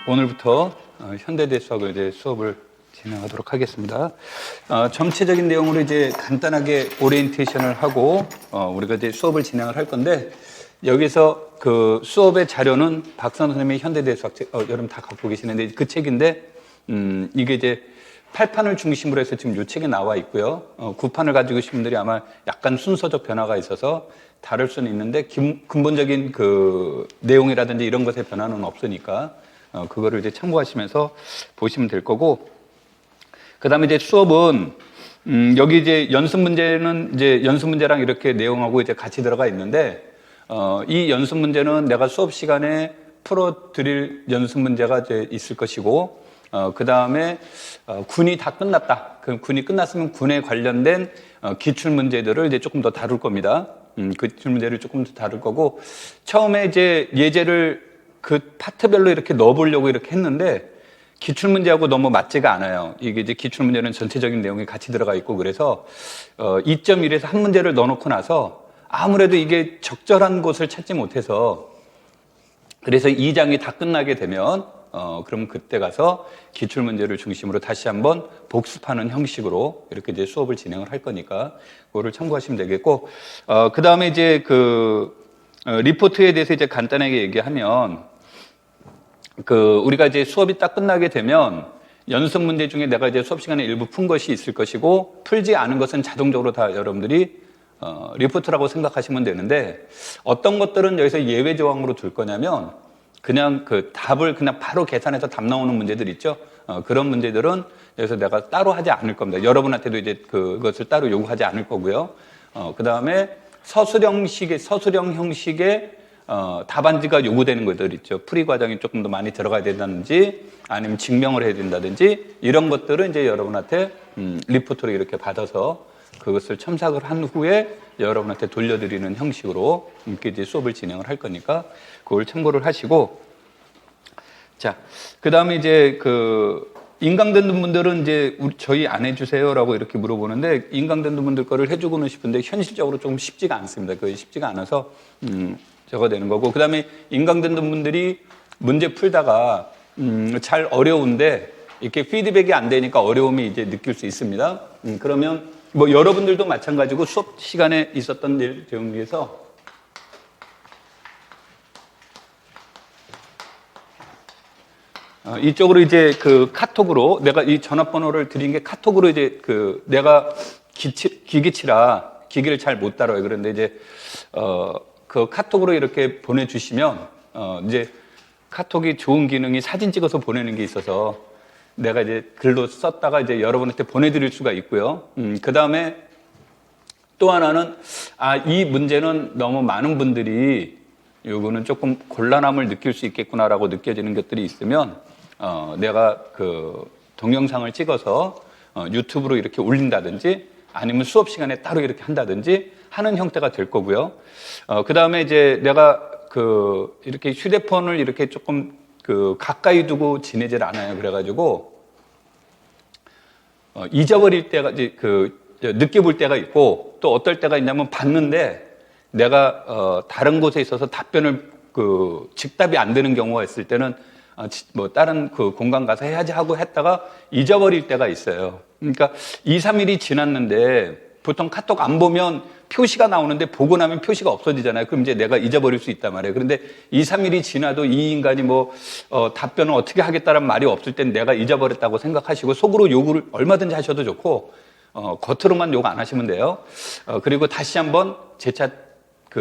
오늘부터 현대대 수학을 이제 수업을 진행하도록 하겠습니다. 전체적인 내용으로 이제 간단하게 오리엔테이션을 하고 우리가 이제 수업을 진행을 할 건데, 여기서 그 수업의 자료는 박선 선생님의 현대대 수학 책, 여러분 다 갖고 계시는데 그 책인데, 이게 이제 8판을 중심으로 해서 지금 이 책에 나와 있고요. 9판을 가지고 계신 분들이 아마 약간 순서적 변화가 있어서 다를 수는 있는데, 근본적인 그 내용이라든지 이런 것의 변화는 없으니까 그거를 이제 참고하시면서 보시면 될 거고, 그 다음에 이제 수업은 여기 이제 연습 문제는 이제 연습 문제랑 이렇게 내용하고 이제 같이 들어가 있는데, 이 연습 문제는 내가 수업 시간에 풀어드릴 연습 문제가 이제 있을 것이고, 그 다음에 군이 다 끝났다. 그 군이 끝났으면 군에 관련된 기출 문제들을 이제 조금 더 다룰 겁니다. 그 기출 문제를 조금 더 다룰 거고, 처음에 이제 예제를 그 파트별로 이렇게 넣어보려고 이렇게 했는데 기출 문제하고 너무 맞지가 않아요. 이게 이제 기출 문제는 전체적인 내용이 같이 들어가 있고, 그래서 2.1에서 한 문제를 넣어놓고 나서 아무래도 이게 적절한 곳을 찾지 못해서, 그래서 2장이 다 끝나게 되면 그럼 그때 가서 기출 문제를 중심으로 다시 한번 복습하는 형식으로 이렇게 이제 수업을 진행을 할 거니까 그거를 참고하시면 되겠고, 그 다음에 이제 그 리포트에 대해서 이제 간단하게 얘기하면, 우리가 이제 수업이 딱 끝나게 되면 연습 문제 중에 내가 이제 수업 시간에 일부 푼 것이 있을 것이고, 풀지 않은 것은 자동적으로 다 여러분들이 리포트라고 생각하시면 되는데, 어떤 것들은 여기서 예외 조항으로 둘 거냐면, 그냥 그 답을 그냥 바로 계산해서 답 나오는 문제들 있죠. 그런 문제들은 여기서 내가 따로 하지 않을 겁니다. 여러분한테도 이제 그것을 따로 요구하지 않을 거고요. 그 다음에 서술형 형식의 답안지가 요구되는 것들 있죠. 풀이 과정이 조금 더 많이 들어가야 된다든지, 아니면 증명을 해야 된다든지, 이런 것들은 이제 여러분한테 리포트로 이렇게 받아서 그것을 첨삭을 한 후에 여러분한테 돌려드리는 형식으로 이렇게 이제 수업을 진행을 할 거니까 그걸 참고를 하시고, 자, 그 다음에 이제 인강된 분들은 이제 저희 안 해주세요라고 이렇게 물어보는데, 인강된 분들 거를 해주고는 싶은데 현실적으로 조금 쉽지가 않습니다. 그게 쉽지가 않아서 저거 되는 거고, 그 다음에 인강된 분들이 문제 풀다가 잘 어려운데 이렇게 피드백이 안 되니까 어려움이 이제 느낄 수 있습니다. 그러면 뭐 여러분들도 마찬가지고 수업 시간에 있었던 일 중에서 이쪽으로 이제 그 카톡으로 내가 이 전화번호를 드린 게 카톡으로 이제 내가 기기를 잘 못 다뤄요. 그런데 이제 그 카톡으로 이렇게 보내주시면 이제 카톡이 좋은 기능이 사진 찍어서 보내는 게 있어서 내가 이제 글로 썼다가 이제 여러분한테 보내드릴 수가 있고요. 그 다음에 또 하나는 이 문제는 너무 많은 분들이 요거는 조금 곤란함을 느낄 수 있겠구나라고 느껴지는 것들이 있으면 내가 그 동영상을 찍어서 유튜브로 이렇게 올린다든지, 아니면 수업 시간에 따로 이렇게 한다든지 하는 형태가 될 거고요. 그 다음에 이제 내가 이렇게 휴대폰을 이렇게 조금 가까이 두고 지내질 않아요. 그래가지고 잊어버릴 때가 이제 늦게 볼 때가 있고, 또 어떨 때가 있냐면 봤는데 내가 다른 곳에 있어서 답변을 즉답이 안 되는 경우가 있을 때는 뭐 다른 공간 가서 해야지 하고 했다가 잊어버릴 때가 있어요. 그러니까 2, 3일이 지났는데 보통 카톡 안 보면 표시가 나오는데 보고 나면 표시가 없어지잖아요. 그럼 이제 내가 잊어버릴 수 있단 말이에요. 그런데 2, 3일이 지나도 이 인간이 답변을 어떻게 하겠다는 말이 없을 땐 내가 잊어버렸다고 생각하시고, 속으로 욕을 얼마든지 하셔도 좋고, 겉으로만 욕 안 하시면 돼요. 그리고 다시 한번 재차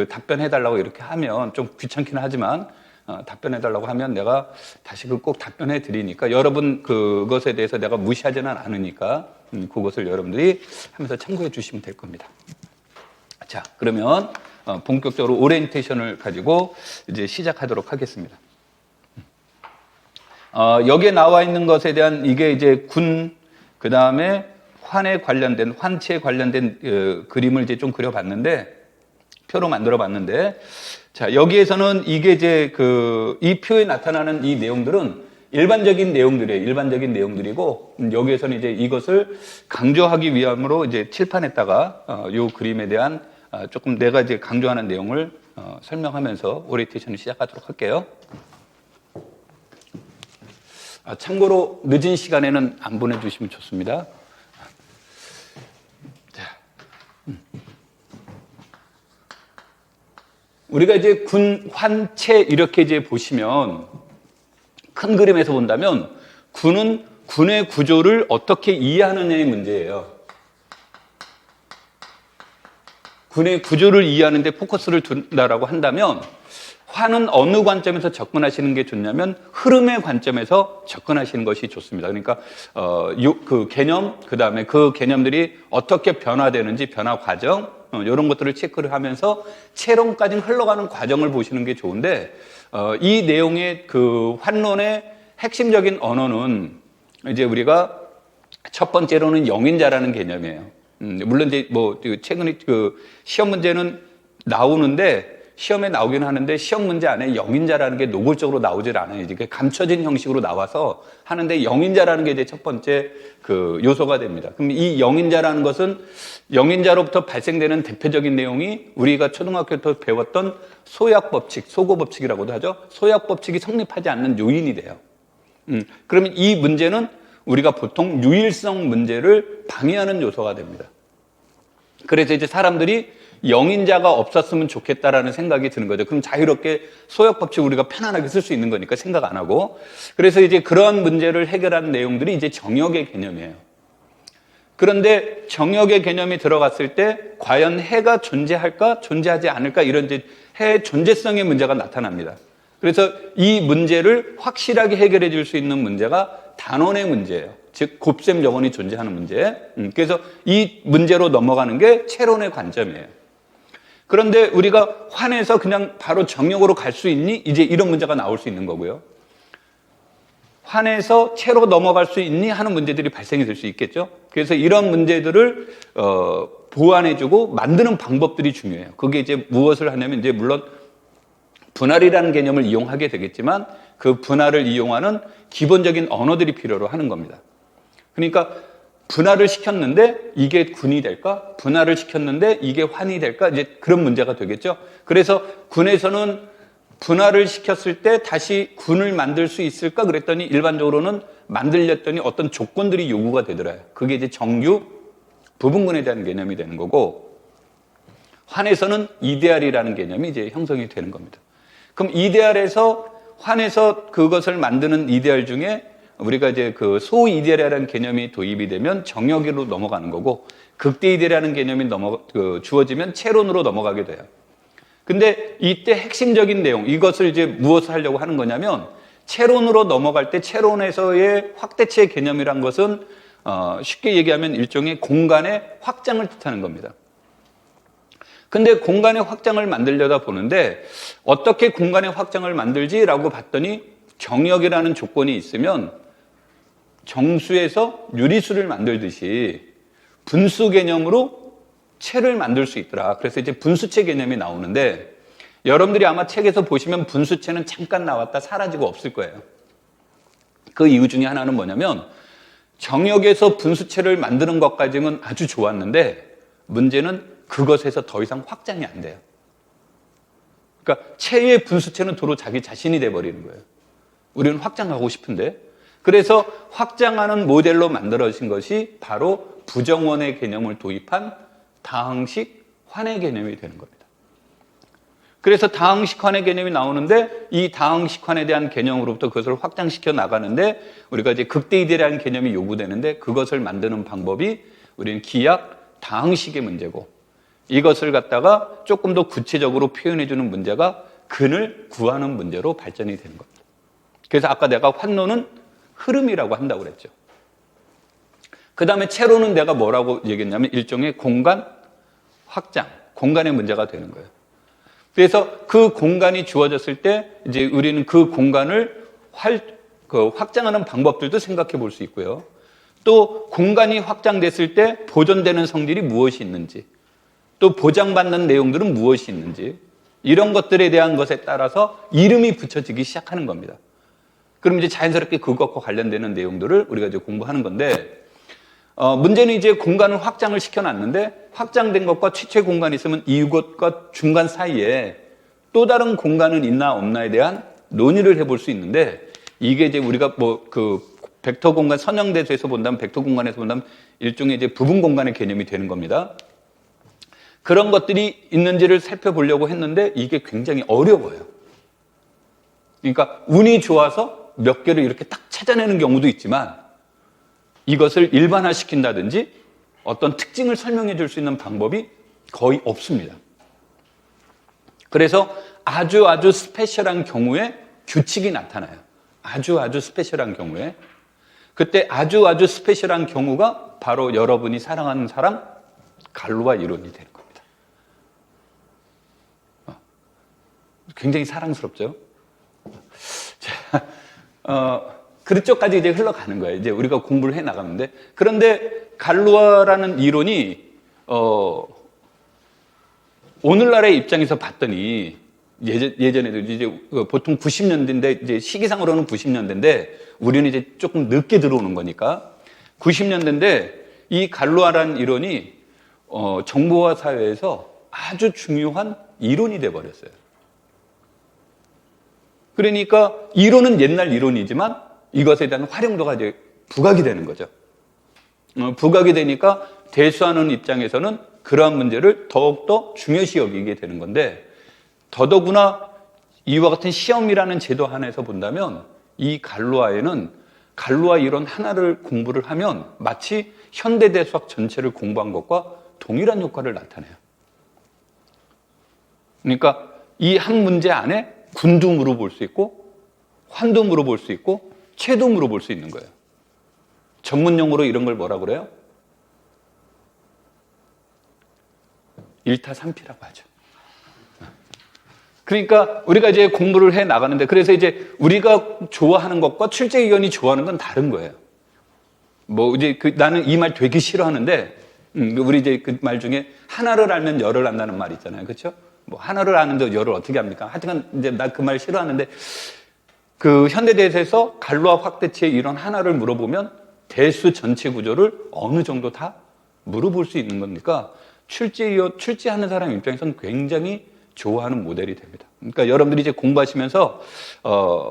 답변해달라고 이렇게 하면 좀 귀찮기는 하지만, 답변해달라고 하면 내가 다시 꼭 답변해 드리니까, 여러분 그것에 대해서 내가 무시하지는 않으니까 그것을 여러분들이 하면서 참고해 주시면 될 겁니다. 자, 그러면 본격적으로 오리엔테이션을 가지고 이제 시작하도록 하겠습니다. 여기에 나와 있는 것에 대한, 이게 이제 그 다음에 환치에 관련된 그림을 이제 좀 그려봤는데, 표로 만들어 봤는데, 자, 여기에서는 이게 이제 이 표에 나타나는 이 내용들은 일반적인 내용들이에요. 일반적인 내용들이고, 여기에서는 이제 이것을 강조하기 위함으로 이제 칠판에다가 이 그림에 대한 조금 내가 이제 강조하는 내용을 설명하면서 오리엔테이션을 시작하도록 할게요. 참고로 늦은 시간에는 안 보내주시면 좋습니다. 자, 우리가 이제 군 환체 이렇게 이제 보시면 큰 그림에서 본다면 군은 군의 구조를 어떻게 이해하느냐의 문제예요. 군의 구조를 이해하는데 포커스를 둔다라고 한다면 환은 어느 관점에서 접근하시는 게 좋냐면 흐름의 관점에서 접근하시는 것이 좋습니다. 그러니까 그 개념, 그다음에 그 개념들이 어떻게 변화되는지 변화 과정 이런 것들을 체크를 하면서 채론까지 흘러가는 과정을 보시는 게 좋은데 이 내용의 그 환론의 핵심적인 언어는 이제 우리가 첫 번째로는 영인자라는 개념이에요. 물론 이제 뭐 최근에 그 시험 문제는 나오는데 시험에 나오긴 하는데 시험 문제 안에 영인자라는 게 노골적으로 나오질 않아요. 이게 감춰진 형식으로 나와서 하는데 영인자라는 게 이제 첫 번째 그 요소가 됩니다. 그럼 이 영인자라는 것은 영인자로부터 발생되는 대표적인 내용이 우리가 초등학교 때 배웠던 소약 법칙, 소고 법칙이라고도 하죠. 소약 법칙이 성립하지 않는 요인이 돼요. 그러면 이 문제는 우리가 보통 유일성 문제를 방해하는 요소가 됩니다. 그래서 이제 사람들이 영인자가 없었으면 좋겠다라는 생각이 드는 거죠. 그럼 자유롭게 소역 법칙 우리가 편안하게 쓸 수 있는 거니까 생각 안 하고. 그래서 이제 그런 문제를 해결하는 내용들이 이제 정역의 개념이에요. 그런데 정역의 개념이 들어갔을 때 과연 해가 존재할까, 존재하지 않을까 이런 이제 해의 존재성의 문제가 나타납니다. 그래서 이 문제를 확실하게 해결해 줄 수 있는 문제가 단원의 문제예요. 즉 곱셈 정원이 존재하는 문제. 그래서 이 문제로 넘어가는 게 채론의 관점이에요. 그런데 우리가 환에서 그냥 바로 정역으로 갈 수 있니? 이제 이런 문제가 나올 수 있는 거고요. 환에서 채로 넘어갈 수 있니? 하는 문제들이 발생이 될 수 있겠죠. 그래서 이런 문제들을 보완해주고 만드는 방법들이 중요해요. 그게 이제 무엇을 하냐면 이제 물론 분할이라는 개념을 이용하게 되겠지만 그 분할을 이용하는 기본적인 언어들이 필요로 하는 겁니다. 그러니까 분할을 시켰는데 이게 군이 될까? 분할을 시켰는데 이게 환이 될까? 이제 그런 문제가 되겠죠. 그래서 군에서는 분할을 시켰을 때 다시 군을 만들 수 있을까? 그랬더니 일반적으로는 만들렸더니 어떤 조건들이 요구가 되더라요. 그게 이제 정규 부분군에 대한 개념이 되는 거고 환에서는 이데알이라는 개념이 이제 형성이 되는 겁니다. 그럼 이데알에서 환에서 그것을 만드는 이데알 중에 우리가 이제 그 소이데알이라는 개념이 도입이 되면 정역으로 넘어가는 거고 극대이데알이라는 개념이 주어지면 채론으로 넘어가게 돼요. 근데 이때 핵심적인 내용, 이것을 이제 무엇을 하려고 하는 거냐면 채론으로 넘어갈 때 채론에서의 확대체 개념이란 것은 쉽게 얘기하면 일종의 공간의 확장을 뜻하는 겁니다. 근데 공간의 확장을 만들려다 보는데 어떻게 공간의 확장을 만들지라고 봤더니 정역이라는 조건이 있으면 정수에서 유리수를 만들듯이 분수 개념으로 채를 만들 수 있더라. 그래서 이제 분수체 개념이 나오는데 여러분들이 아마 책에서 보시면 분수체는 잠깐 나왔다 사라지고 없을 거예요. 그 이유 중에 하나는 뭐냐면 정역에서 분수체를 만드는 것까지는 아주 좋았는데 문제는 그것에서 더 이상 확장이 안 돼요. 그러니까 체의 분수체는 도로 자기 자신이 돼버리는 거예요. 우리는 확장하고 싶은데 그래서 확장하는 모델로 만들어진 것이 바로 부정원의 개념을 도입한 다항식 환의 개념이 되는 겁니다. 그래서 다항식 환의 개념이 나오는데 이 다항식 환에 대한 개념으로부터 그것을 확장시켜 나가는데 우리가 이제 극대이데라는 개념이 요구되는데 그것을 만드는 방법이 우리는 기약 다항식의 문제고 이것을 갖다가 조금 더 구체적으로 표현해주는 문제가 근을 구하는 문제로 발전이 되는 겁니다. 그래서 아까 내가 환론은 흐름이라고 한다고 그랬죠. 그 다음에 채로는 내가 뭐라고 얘기했냐면 일종의 공간 확장, 공간의 문제가 되는 거예요. 그래서 그 공간이 주어졌을 때 이제 우리는 그 공간을 확장하는 방법들도 생각해 볼 수 있고요. 또 공간이 확장됐을 때 보존되는 성질이 무엇이 있는지 또 보장받는 내용들은 무엇이 있는지 이런 것들에 대한 것에 따라서 이름이 붙여지기 시작하는 겁니다. 그럼 이제 자연스럽게 그것과 관련되는 내용들을 우리가 이제 공부하는 건데 문제는 이제 공간을 확장을 시켜놨는데 확장된 것과 최초의 공간이 있으면 이것과 중간 사이에 또 다른 공간은 있나 없나에 대한 논의를 해볼 수 있는데 이게 이제 우리가 뭐 그 벡터 공간 선형대수에서 본다면, 벡터 공간에서 본다면 일종의 이제 부분 공간의 개념이 되는 겁니다. 그런 것들이 있는지를 살펴보려고 했는데 이게 굉장히 어려워요. 그러니까 운이 좋아서 몇 개를 이렇게 딱 찾아내는 경우도 있지만 이것을 일반화시킨다든지 어떤 특징을 설명해 줄 수 있는 방법이 거의 없습니다. 그래서 아주 스페셜한 경우에 규칙이 나타나요. 아주 스페셜한 경우에. 그때 아주 스페셜한 경우가 바로 여러분이 사랑하는 사람 갈루아 이론이 되는 겁니다. 굉장히 사랑스럽죠? 자, 그쪽까지 이제 흘러가는 거예요. 이제 우리가 공부를 해 나가는데. 그런데 갈루아라는 이론이, 오늘날의 입장에서 봤더니, 예전에도 이제 보통 90년대인데, 이제 시기상으로는 90년대인데, 우리는 이제 조금 늦게 들어오는 거니까, 90년대인데, 이 갈루아라는 이론이, 정보화 사회에서 아주 중요한 이론이 돼버렸어요. 그러니까, 이론은 옛날 이론이지만, 이것에 대한 활용도가 이제 부각이 되는 거죠. 부각이 되니까 대수하는 입장에서는 그러한 문제를 더욱더 중요시 여기게 되는 건데, 더더구나 이와 같은 시험이라는 제도 하나에서 본다면 이 갈루아에는 갈루아 이론 하나를 공부를 하면 마치 현대대수학 전체를 공부한 것과 동일한 효과를 나타내요. 그러니까 이 한 문제 안에 군도 물어볼 수 있고 환도 물어볼 수 있고 채도 물어볼 수 있는 거예요. 전문 용어로 이런 걸 뭐라고 그래요? 일타삼피라고 하죠. 그러니까 우리가 이제 공부를 해 나가는데, 그래서 이제 우리가 좋아하는 것과 출제위원이 좋아하는 건 다른 거예요. 뭐 이제 나는 이 말 되게 싫어하는데, 우리 이제 그 말 중에 하나를 알면 열을 안다는 말 있잖아요, 그렇죠? 뭐 하나를 아는데 열을 어떻게 합니까? 하여튼 이제 나 그 말 싫어하는데, 그 현대대에서 갈루아 확대치의 이런 하나를 물어보면 대수 전체 구조를 어느 정도 다 물어볼 수 있는 겁니까? 출제하는 사람 입장에서는 굉장히 좋아하는 모델이 됩니다. 그러니까 여러분들이 이제 공부하시면서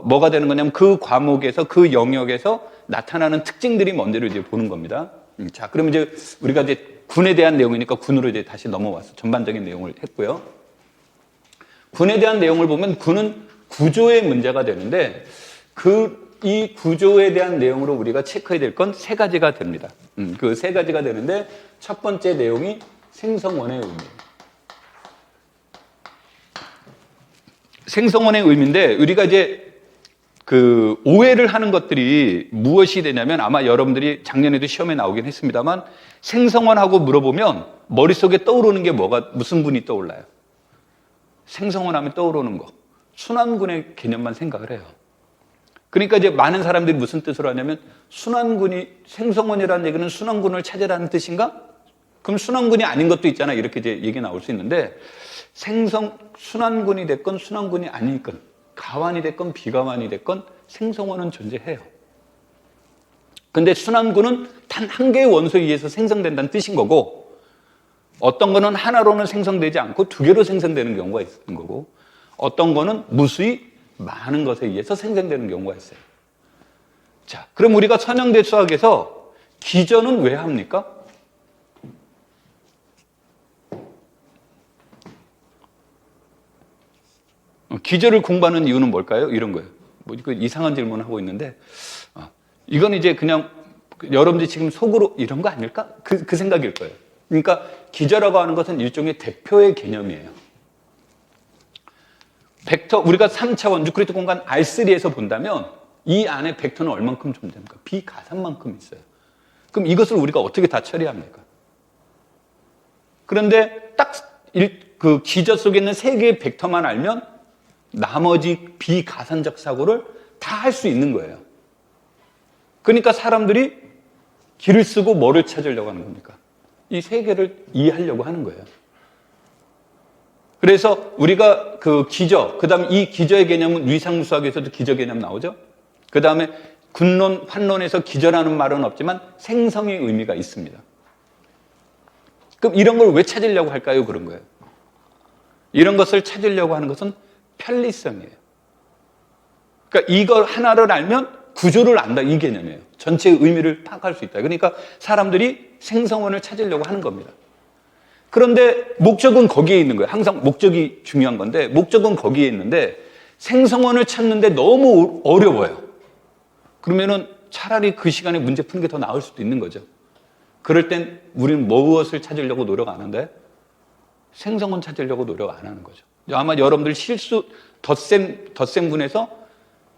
뭐가 되는 거냐면 그 과목에서 그 영역에서 나타나는 특징들이 뭔지를 이제 보는 겁니다. 자, 그럼 이제 우리가 이제 군에 대한 내용이니까 군으로 이제 다시 넘어와서 전반적인 내용을 했고요. 군에 대한 내용을 보면 군은 구조의 문제가 되는데 이 구조에 대한 내용으로 우리가 체크해야 될 건 세 가지가 됩니다. 그 세 가지가 되는데 첫 번째 내용이 생성원의 의미입니다. 생성원의 의미인데 우리가 이제 그 오해를 하는 것들이 무엇이 되냐면, 아마 여러분들이 작년에도 시험에 나오긴 했습니다만 생성원하고 물어보면 머릿속에 떠오르는 게 무슨 분이 떠올라요? 생성원 하면 떠오르는 거, 순환군의 개념만 생각을 해요. 그러니까 이제 많은 사람들이 무슨 뜻으로 하냐면, 생성원이라는 얘기는 순환군을 찾으라는 뜻인가? 그럼 순환군이 아닌 것도 있잖아, 이렇게 이제 얘기 나올 수 있는데, 순환군이 됐건 순환군이 아니건, 가완이 됐건 비가완이 됐건 생성원은 존재해요. 근데 순환군은 단 한 개의 원소에 의해서 생성된다는 뜻인 거고, 어떤 거는 하나로는 생성되지 않고 두 개로 생성되는 경우가 있는 거고, 어떤 거는 무수히 많은 것에 의해서 생성되는 경우가 있어요. 자, 그럼 우리가 선형대 수학에서 기전은 왜 합니까? 기저를 공부하는 이유는 뭘까요? 이런 거예요. 뭐 이상한 질문을 하고 있는데, 이건 이제 그냥 여러분들이 지금 속으로 이런 거 아닐까? 그 생각일 거예요. 그러니까 기저라고 하는 것은 일종의 대표의 개념이에요. 벡터, 우리가 3차원 유클리드 공간 R3에서 본다면 이 안에 벡터는 얼만큼 존재합니까? 비가산만큼 있어요. 그럼 이것을 우리가 어떻게 다 처리합니까? 그런데 딱 그 기저 속에 있는 세 개의 벡터만 알면 나머지 비가산적 사고를 다 할 수 있는 거예요. 그러니까 사람들이 길을 쓰고 뭐를 찾으려고 하는 겁니까? 이 세 개를 이해하려고 하는 거예요. 그래서 우리가 그 기저, 그 다음에 이 기저의 개념은 위상수학에서도 기저 개념 나오죠? 그 다음에 군론, 환론에서 기저라는 말은 없지만 생성의 의미가 있습니다. 그럼 이런 걸 왜 찾으려고 할까요? 그런 거예요. 이런 것을 찾으려고 하는 것은 편리성이에요. 그러니까 이걸 하나를 알면 구조를 안다, 이 개념이에요. 전체의 의미를 파악할 수 있다. 그러니까 사람들이 생성원을 찾으려고 하는 겁니다. 그런데 목적은 거기에 있는 거예요. 항상 목적이 중요한 건데 목적은 거기에 있는데 생성원을 찾는데 너무 어려워요. 그러면은 차라리 그 시간에 문제 푸는 게 더 나을 수도 있는 거죠. 그럴 땐 우리는 무엇을 찾으려고 노력 안 하는데 생성원 찾으려고 노력 안 하는 거죠. 아마 여러분들 덧셈 군에서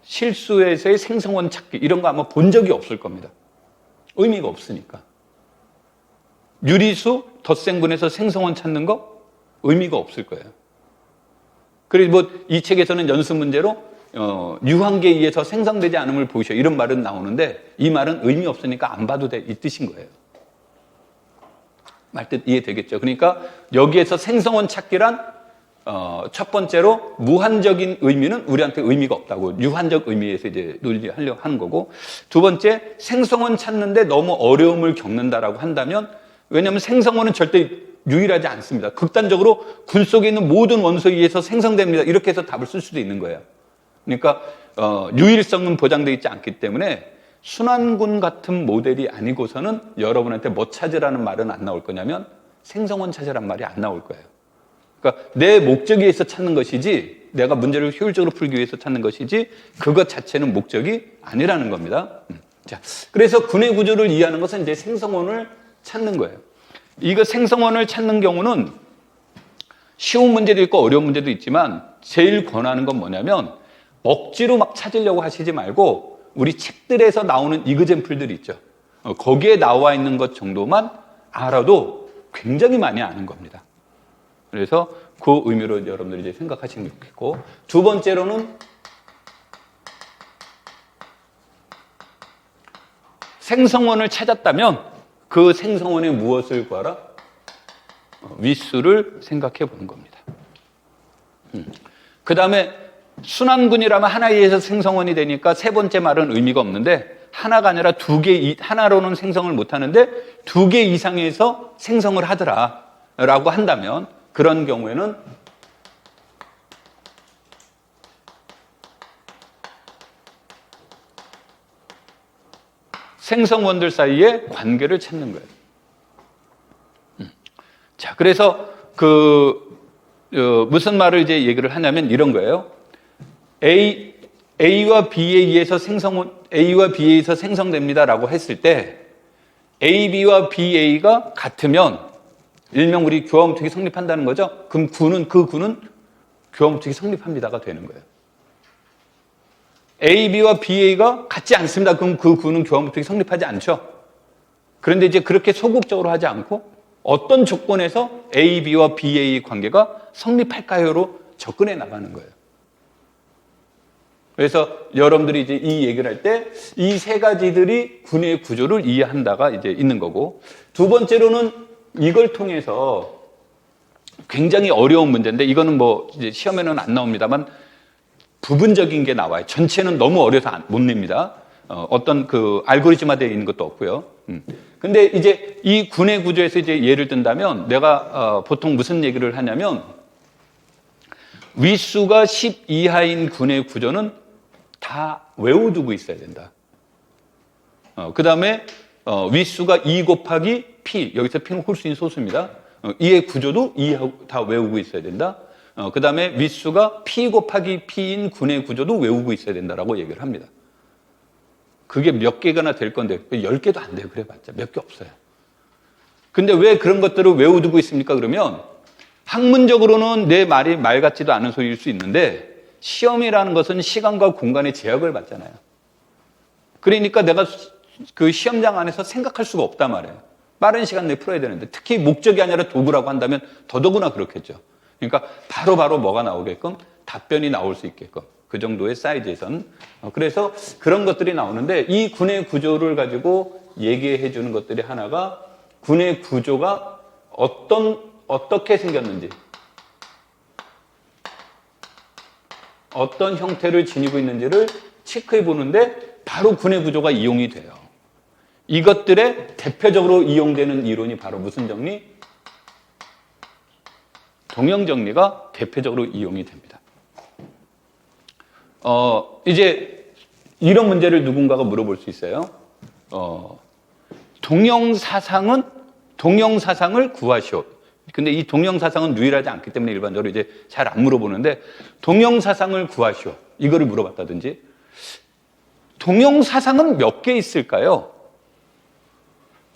실수에서의 생성원 찾기 이런 거 아마 본 적이 없을 겁니다. 의미가 없으니까. 유리수 덧셈 군에서 생성원 찾는 거 의미가 없을 거예요. 그리고 뭐 이 책에서는 연습 문제로 유한계에 의해서 생성되지 않음을 보시오 이런 말은 나오는데 이 말은 의미 없으니까 안 봐도 돼 이 뜻인 거예요. 말뜻 이해되겠죠? 그러니까 여기에서 생성원 찾기란 첫 번째로 무한적인 의미는 우리한테 의미가 없다고 유한적 의미에서 이제 논리하려고 하는 거고 두 번째 생성원 찾는데 너무 어려움을 겪는다라고 한다면 왜냐하면 생성원은 절대 유일하지 않습니다. 극단적으로 군 속에 있는 모든 원소에 의해서 생성됩니다. 이렇게 해서 답을 쓸 수도 있는 거예요. 그러니까 유일성은 보장되어 있지 않기 때문에 순환군 같은 모델이 아니고서는 여러분한테 뭐 찾으라는 말은 안 나올 거냐면 생성원 찾으란 말이 안 나올 거예요. 그러니까 내 목적에 의해서 찾는 것이지 내가 문제를 효율적으로 풀기 위해서 찾는 것이지 그것 자체는 목적이 아니라는 겁니다. 자, 그래서 군의 구조를 이해하는 것은 이제 생성원을 찾는 거예요. 이거 생성원을 찾는 경우는 쉬운 문제도 있고 어려운 문제도 있지만 제일 권하는 건 뭐냐면 억지로 막 찾으려고 하시지 말고 우리 책들에서 나오는 이그젠플들이 있죠. 거기에 나와 있는 것 정도만 알아도 굉장히 많이 아는 겁니다. 그래서 그 의미로 여러분들이 이제 생각하시면 좋겠고 두 번째로는 생성원을 찾았다면 그 생성원에 무엇을 구하라? 위수를 생각해 보는 겁니다. 그 다음에 순환군이라면 하나에 의해서 생성원이 되니까 세 번째 말은 의미가 없는데 하나가 아니라 하나로는 생성을 못 하는데 두 개 이상에서 생성을 하더라라고 한다면 그런 경우에는 생성원들 사이의 관계를 찾는 거예요. 자, 그래서 무슨 말을 이제 얘기를 하냐면 이런 거예요. A와 B에 의해서 생성됩니다라고 했을 때 A, B와 BA가 같으면 일명 우리 교화목적이 성립한다는 거죠. 그럼 그 구는 교화목적이 성립합니다가 되는 거예요. A, B와 BA가 같지 않습니다. 그럼 그 구는 교화목적이 성립하지 않죠. 그런데 이제 그렇게 소극적으로 하지 않고 어떤 조건에서 A, B와 BA 관계가 성립할까요로 접근해 나가는 거예요. 그래서 여러분들이 이제 이 얘기를 할 때 이 세 가지들이 군의 구조를 이해한다가 이제 있는 거고 두 번째로는 이걸 통해서 굉장히 어려운 문제인데 이거는 뭐 이제 시험에는 안 나옵니다만 부분적인 게 나와요. 전체는 너무 어려서 못 냅니다. 어떤 그 알고리즘화되어 있는 것도 없고요. 근데 이제 이 군의 구조에서 이제 예를 든다면 내가 보통 무슨 얘기를 하냐면 위수가 10 이하인 군의 구조는 다 외워두고 있어야 된다. 그 다음에 위수가 2 곱하기 P, 여기서 P는 홀수인 소수입니다. 이의 구조도 다 외우고 있어야 된다. 그 다음에 위수가 P 곱하기 P인 군의 구조도 외우고 있어야 된다라고 얘기를 합니다. 그게 몇 개가나 될 건데 10개도 안 돼요. 그래봤자 몇 개 없어요. 근데 왜 그런 것들을 외워두고 있습니까? 그러면 학문적으로는 내 말이 말 같지도 않은 소리일 수 있는데 시험이라는 것은 시간과 공간의 제약을 받잖아요. 그러니까 내가 그 시험장 안에서 생각할 수가 없단 말이에요. 빠른 시간 내에 풀어야 되는데 특히 목적이 아니라 도구라고 한다면 더더구나 그렇겠죠. 그러니까 바로바로 뭐가 나오게끔 답변이 나올 수 있게끔 그 정도의 사이즈에서는 그래서 그런 것들이 나오는데 이 군의 구조를 가지고 얘기해 주는 것들이 하나가 군의 구조가 어떻게 생겼는지 어떤 형태를 지니고 있는지를 체크해 보는데 바로 군의 구조가 이용이 돼요. 이것들에 대표적으로 이용되는 이론이 바로 무슨 정리? 동형정리가 대표적으로 이용이 됩니다. 이제 이런 문제를 누군가가 물어볼 수 있어요. 동영사상을 구하시오. 근데 이 동영사상은 유일하지 않기 때문에 일반적으로 이제 잘 안 물어보는데, 동영사상을 구하시오. 이거를 물어봤다든지, 동영사상은 몇 개 있을까요?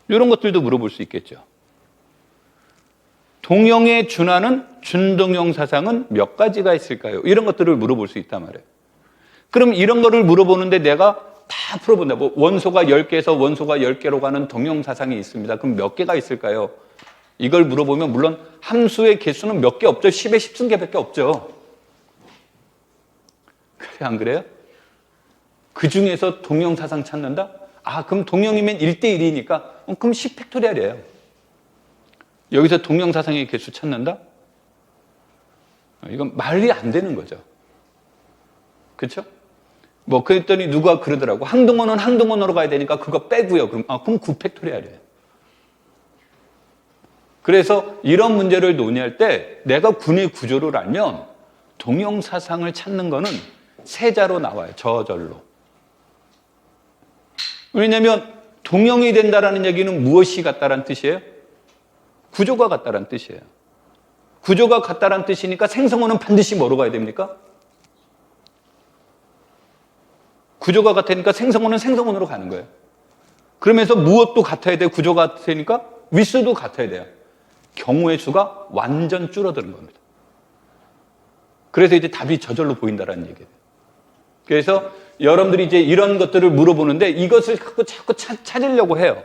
이런 것들도 물어볼 수 있겠죠. 동영에 준하는 준동영사상은 몇 가지가 있을까요? 이런 것들을 물어볼 수 있단 말이에요. 그럼 이런 거를 물어보는데 내가 다 풀어본다. 뭐 원소가 10개에서 원소가 10개로 가는 동영사상이 있습니다. 그럼 몇 개가 있을까요? 이걸 물어보면 물론 함수의 개수는 몇 개 없죠. 10에 10승계밖에 없죠. 그래, 안 그래요? 그 중에서 동영사상 찾는다? 그럼 동영이면 1대1이니까 그럼 10팩토리얼이에요. 여기서 동영사상의 개수 찾는다? 이건 말이 안 되는 거죠. 그렇죠? 뭐 그랬더니 누가 그러더라고. 항등원은 항등원으로 가야 되니까 그거 빼고요. 그럼 9팩토리얼이에요. 그래서 이런 문제를 논의할 때 내가 군의 구조를 알면 동영사상을 찾는 거는 세자로 나와요. 저절로. 왜냐하면 동영이 된다라는 얘기는 무엇이 같다라는 뜻이에요? 구조가 같다라는 뜻이에요. 구조가 같다라는 뜻이니까 생성어는 반드시 뭐로 가야 됩니까? 구조가 같으니까 생성어는 생성어로 가는 거예요. 그러면서 무엇도 같아야 돼요? 구조가 같으니까 위수도 같아야 돼요. 경우의 수가 완전 줄어드는 겁니다. 그래서 이제 답이 저절로 보인다라는 얘기예요. 그래서 여러분들이 이제 이런 것들을 물어보는데 이것을 자꾸 찾으려고 해요.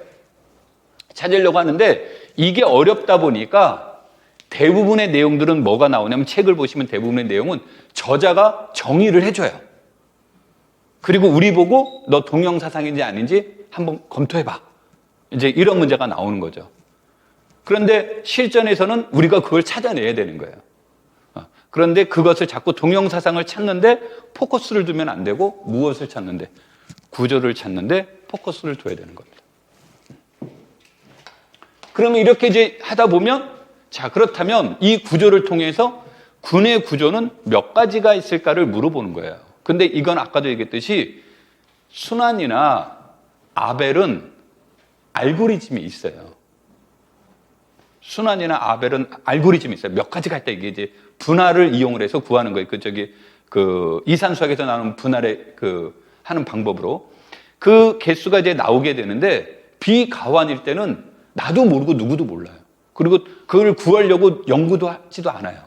찾으려고 하는데 이게 어렵다 보니까 대부분의 내용들은 뭐가 나오냐면, 책을 보시면 대부분의 내용은 저자가 정의를 해줘요. 그리고 우리 보고 너 동영사상인지 아닌지 한번 검토해봐. 이제 이런 문제가 나오는 거죠. 그런데 실전에서는 우리가 그걸 찾아내야 되는 거예요. 그런데 그것을 자꾸 동영사상을 찾는데 포커스를 두면 안 되고, 무엇을 찾는데? 구조를 찾는데 포커스를 둬야 되는 겁니다. 그러면 이렇게 이제 하다 보면, 자, 그렇다면 이 구조를 통해서 군의 구조는 몇 가지가 있을까를 물어보는 거예요. 근데 이건 아까도 얘기했듯이 순환이나 아벨은 알고리즘이 있어요. 순환이나 아벨은 알고리즘이 있어요. 몇 가지가 있다. 이게 이제 분할을 이용을 해서 구하는 거예요. 이산수학에서 나오는 분할의 하는 방법으로. 그 개수가 이제 나오게 되는데, 비가환일 때는 나도 모르고 누구도 몰라요. 그리고 그걸 구하려고 연구도 하지도 않아요.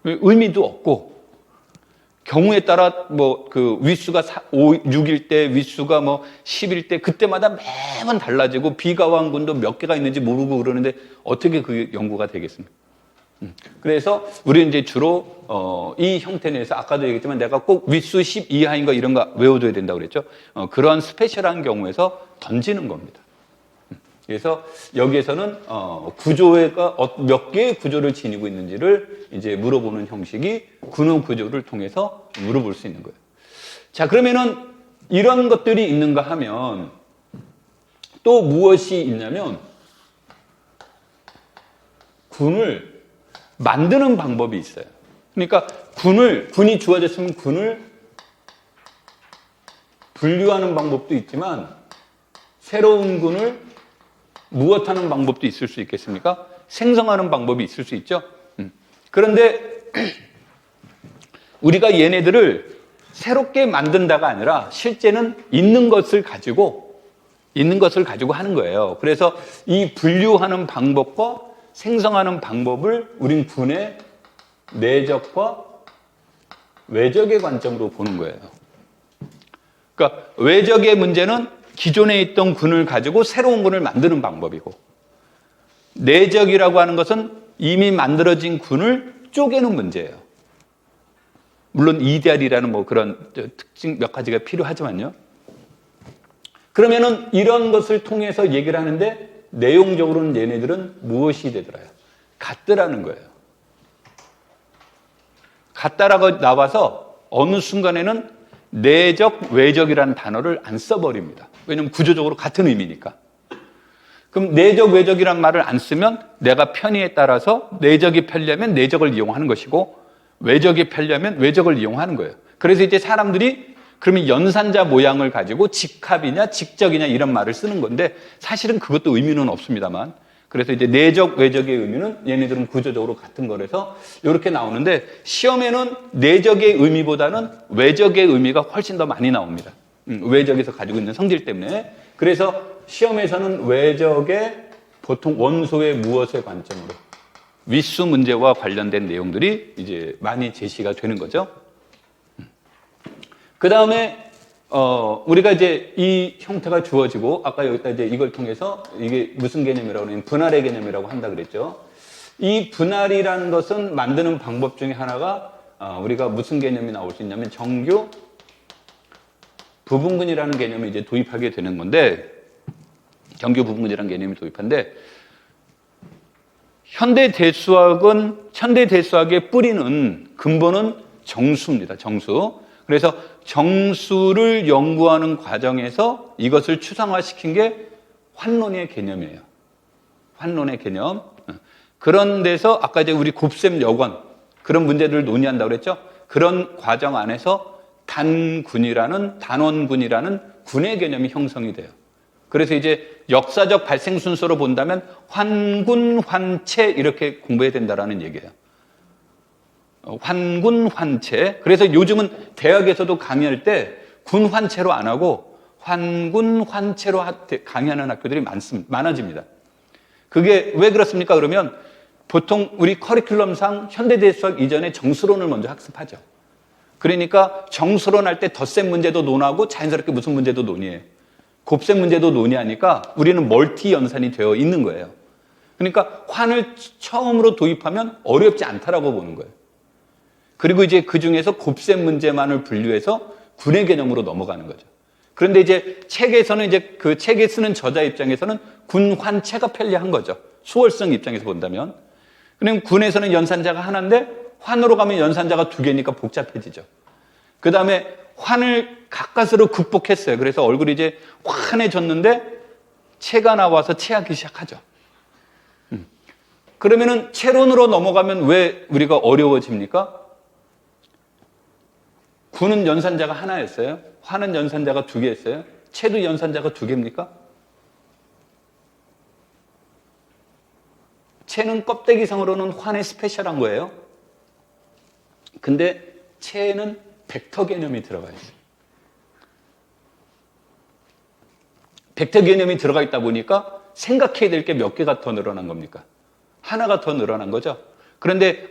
의미도 없고, 경우에 따라 위수가 6일 때, 위수가 10일 때, 그때마다 매번 달라지고, 비가환군도 몇 개가 있는지 모르고 그러는데 어떻게 그 연구가 되겠습니까? 그래서 우리는 이제 주로 이 형태 내에서 아까도 얘기했지만 내가 꼭 위수 10 이하인 거 이런 거 외워둬야 된다고 그랬죠. 그런 스페셜한 경우에서 던지는 겁니다. 그래서 여기에서는 구조가 몇 개의 구조를 지니고 있는지를 이제 물어보는 형식이 군호 구조를 통해서 물어볼 수 있는 거예요. 자, 그러면은 이런 것들이 있는가 하면 또 무엇이 있냐면, 군을 만드는 방법이 있어요. 그러니까 군이 주어졌으면 군을 분류하는 방법도 있지만, 새로운 군을 무엇하는 방법도 있을 수 있겠습니까? 생성하는 방법이 있을 수 있죠. 그런데 우리가 얘네들을 새롭게 만든다가 아니라 실제는 있는 것을 가지고 하는 거예요. 그래서 이 분류하는 방법과 생성하는 방법을 우린 군의 내적과 외적의 관점으로 보는 거예요. 그러니까 외적의 문제는 기존에 있던 군을 가지고 새로운 군을 만드는 방법이고, 내적이라고 하는 것은 이미 만들어진 군을 쪼개는 문제예요. 물론 이데알이라는 그런 특징 몇 가지가 필요하지만요. 그러면은 이런 것을 통해서 얘기를 하는데, 내용적으로는 얘네들은 무엇이 되더라요? 같더라는 거예요. 같다라고 나와서 어느 순간에는 내적, 외적이라는 단어를 안 써버립니다. 왜냐하면 구조적으로 같은 의미니까. 그럼 내적, 외적이란 말을 안 쓰면 내가 편의에 따라서 내적이 편리하면 내적을 이용하는 것이고, 외적이 편리하면 외적을 이용하는 거예요. 그래서 이제 사람들이 그러면 연산자 모양을 가지고 직합이냐 직적이냐 이런 말을 쓰는 건데 사실은 그것도 의미는 없습니다만 그래서 이제 내적, 외적의 의미는 얘네들은 구조적으로 같은 거라서 이렇게 나오는데 시험에는 내적의 의미보다는 외적의 의미가 훨씬 더 많이 나옵니다. 외적에서 가지고 있는 성질 때문에. 그래서 시험에서는 외적의 보통 원소의 무엇의 관점으로 위수 문제와 관련된 내용들이 이제 많이 제시가 되는 거죠. 그 다음에 우리가 이제 이 형태가 주어지고 아까 여기다 이제 이걸 통해서 이게 무슨 개념이라고 하면 분할의 개념이라고 한다 그랬죠. 이 분할이라는 것은 만드는 방법 중에 하나가 우리가 무슨 개념이 나올 수 있냐면 정규 부분근이라는 개념을 이제 도입하게 되는 건데 정규 부분근이라는 개념이 도입한데 현대 대수학의 뿌리는 근본은 정수입니다. 정수. 그래서 정수를 연구하는 과정에서 이것을 추상화시킨 게 환론의 개념이에요. 환론의 개념. 그런 데서 아까 이제 우리 곱셈 여권 그런 문제들을 논의한다고 그랬죠. 그런 과정 안에서 단원군이라는 군의 개념이 형성이 돼요. 그래서 이제 역사적 발생 순서로 본다면 환군, 환체 이렇게 공부해야 된다라는 얘기예요. 환군, 환체. 그래서 요즘은 대학에서도 강의할 때 군환체로 안 하고 환군, 환체로 강의하는 학교들이 많아집니다. 그게 왜 그렇습니까? 그러면 보통 우리 커리큘럼상 현대대수학 이전에 정수론을 먼저 학습하죠. 그러니까 정수론 할 때 덧셈 문제도 논하고 자연스럽게 무슨 문제도 논의해요. 곱셈 문제도 논의하니까 우리는 멀티 연산이 되어 있는 거예요. 그러니까 환을 처음으로 도입하면 어렵지 않다라고 보는 거예요. 그리고 이제 그 중에서 곱셈 문제만을 분류해서 군의 개념으로 넘어가는 거죠. 그런데 이제 책에서는 이제 그 책에 쓰는 저자 입장에서는 군환체가 편리한 거죠. 수월성 입장에서 본다면. 그럼 군에서는 연산자가 하나인데 환으로 가면 연산자가 두 개니까 복잡해지죠. 그 다음에 환을 가까스로 극복했어요. 그래서 얼굴이 이제 환해졌는데 체가 나와서 체하기 시작하죠. 그러면은 체론으로 넘어가면 왜 우리가 어려워집니까? 군은 연산자가 하나였어요. 환은 연산자가 두 개였어요. 체도 연산자가 두 개입니까? 체는 껍데기상으로는 환에 스페셜한 거예요. 근데 체에는 벡터 개념이 들어가 있어요. 벡터 개념이 들어가 있다 보니까 생각해야 될 게 몇 개가 더 늘어난 겁니까? 하나가 더 늘어난 거죠. 그런데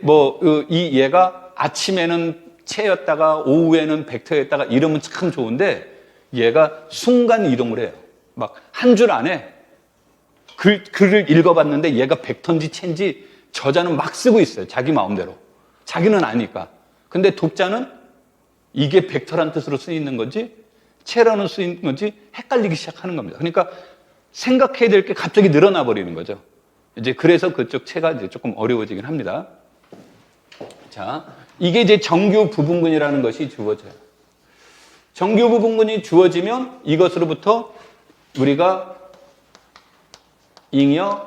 이 얘가 아침에는 체였다가 오후에는 벡터였다가 이러면 참 좋은데 얘가 순간 이동을 해요. 막 한 줄 안에 글을 읽어봤는데 얘가 벡터인지 체인지 저자는 막 쓰고 있어요. 자기 마음대로. 자기는 아니까. 근데 독자는 이게 벡터란 뜻으로 쓰이는 건지 체라는 쓰이는 건지 헷갈리기 시작하는 겁니다. 그러니까 생각해야 될 게 갑자기 늘어나 버리는 거죠. 이제 그래서 그쪽 체가 이제 조금 어려워지긴 합니다. 자, 이게 이제 정규 부분근이라는 것이 주어져요. 정규 부분근이 주어지면 이것으로부터 우리가 잉여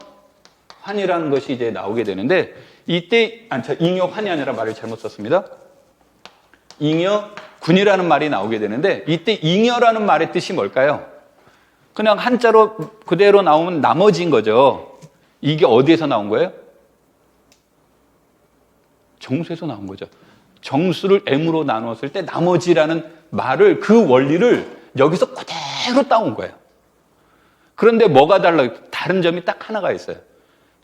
환이라는 것이 이제 나오게 되는데 이때 잉여 환이 아니라 말을 잘못 썼습니다. 잉여 군이라는 말이 나오게 되는데 이때 잉여라는 말의 뜻이 뭘까요? 그냥 한자로 그대로 나오면 나머지인 거죠. 이게 어디에서 나온 거예요? 정수에서 나온 거죠. 정수를 M으로 나눴을 때 나머지라는 말을 그 원리를 여기서 그대로 따온 거예요. 그런데 뭐가 달라요? 다른 점이 딱 하나가 있어요.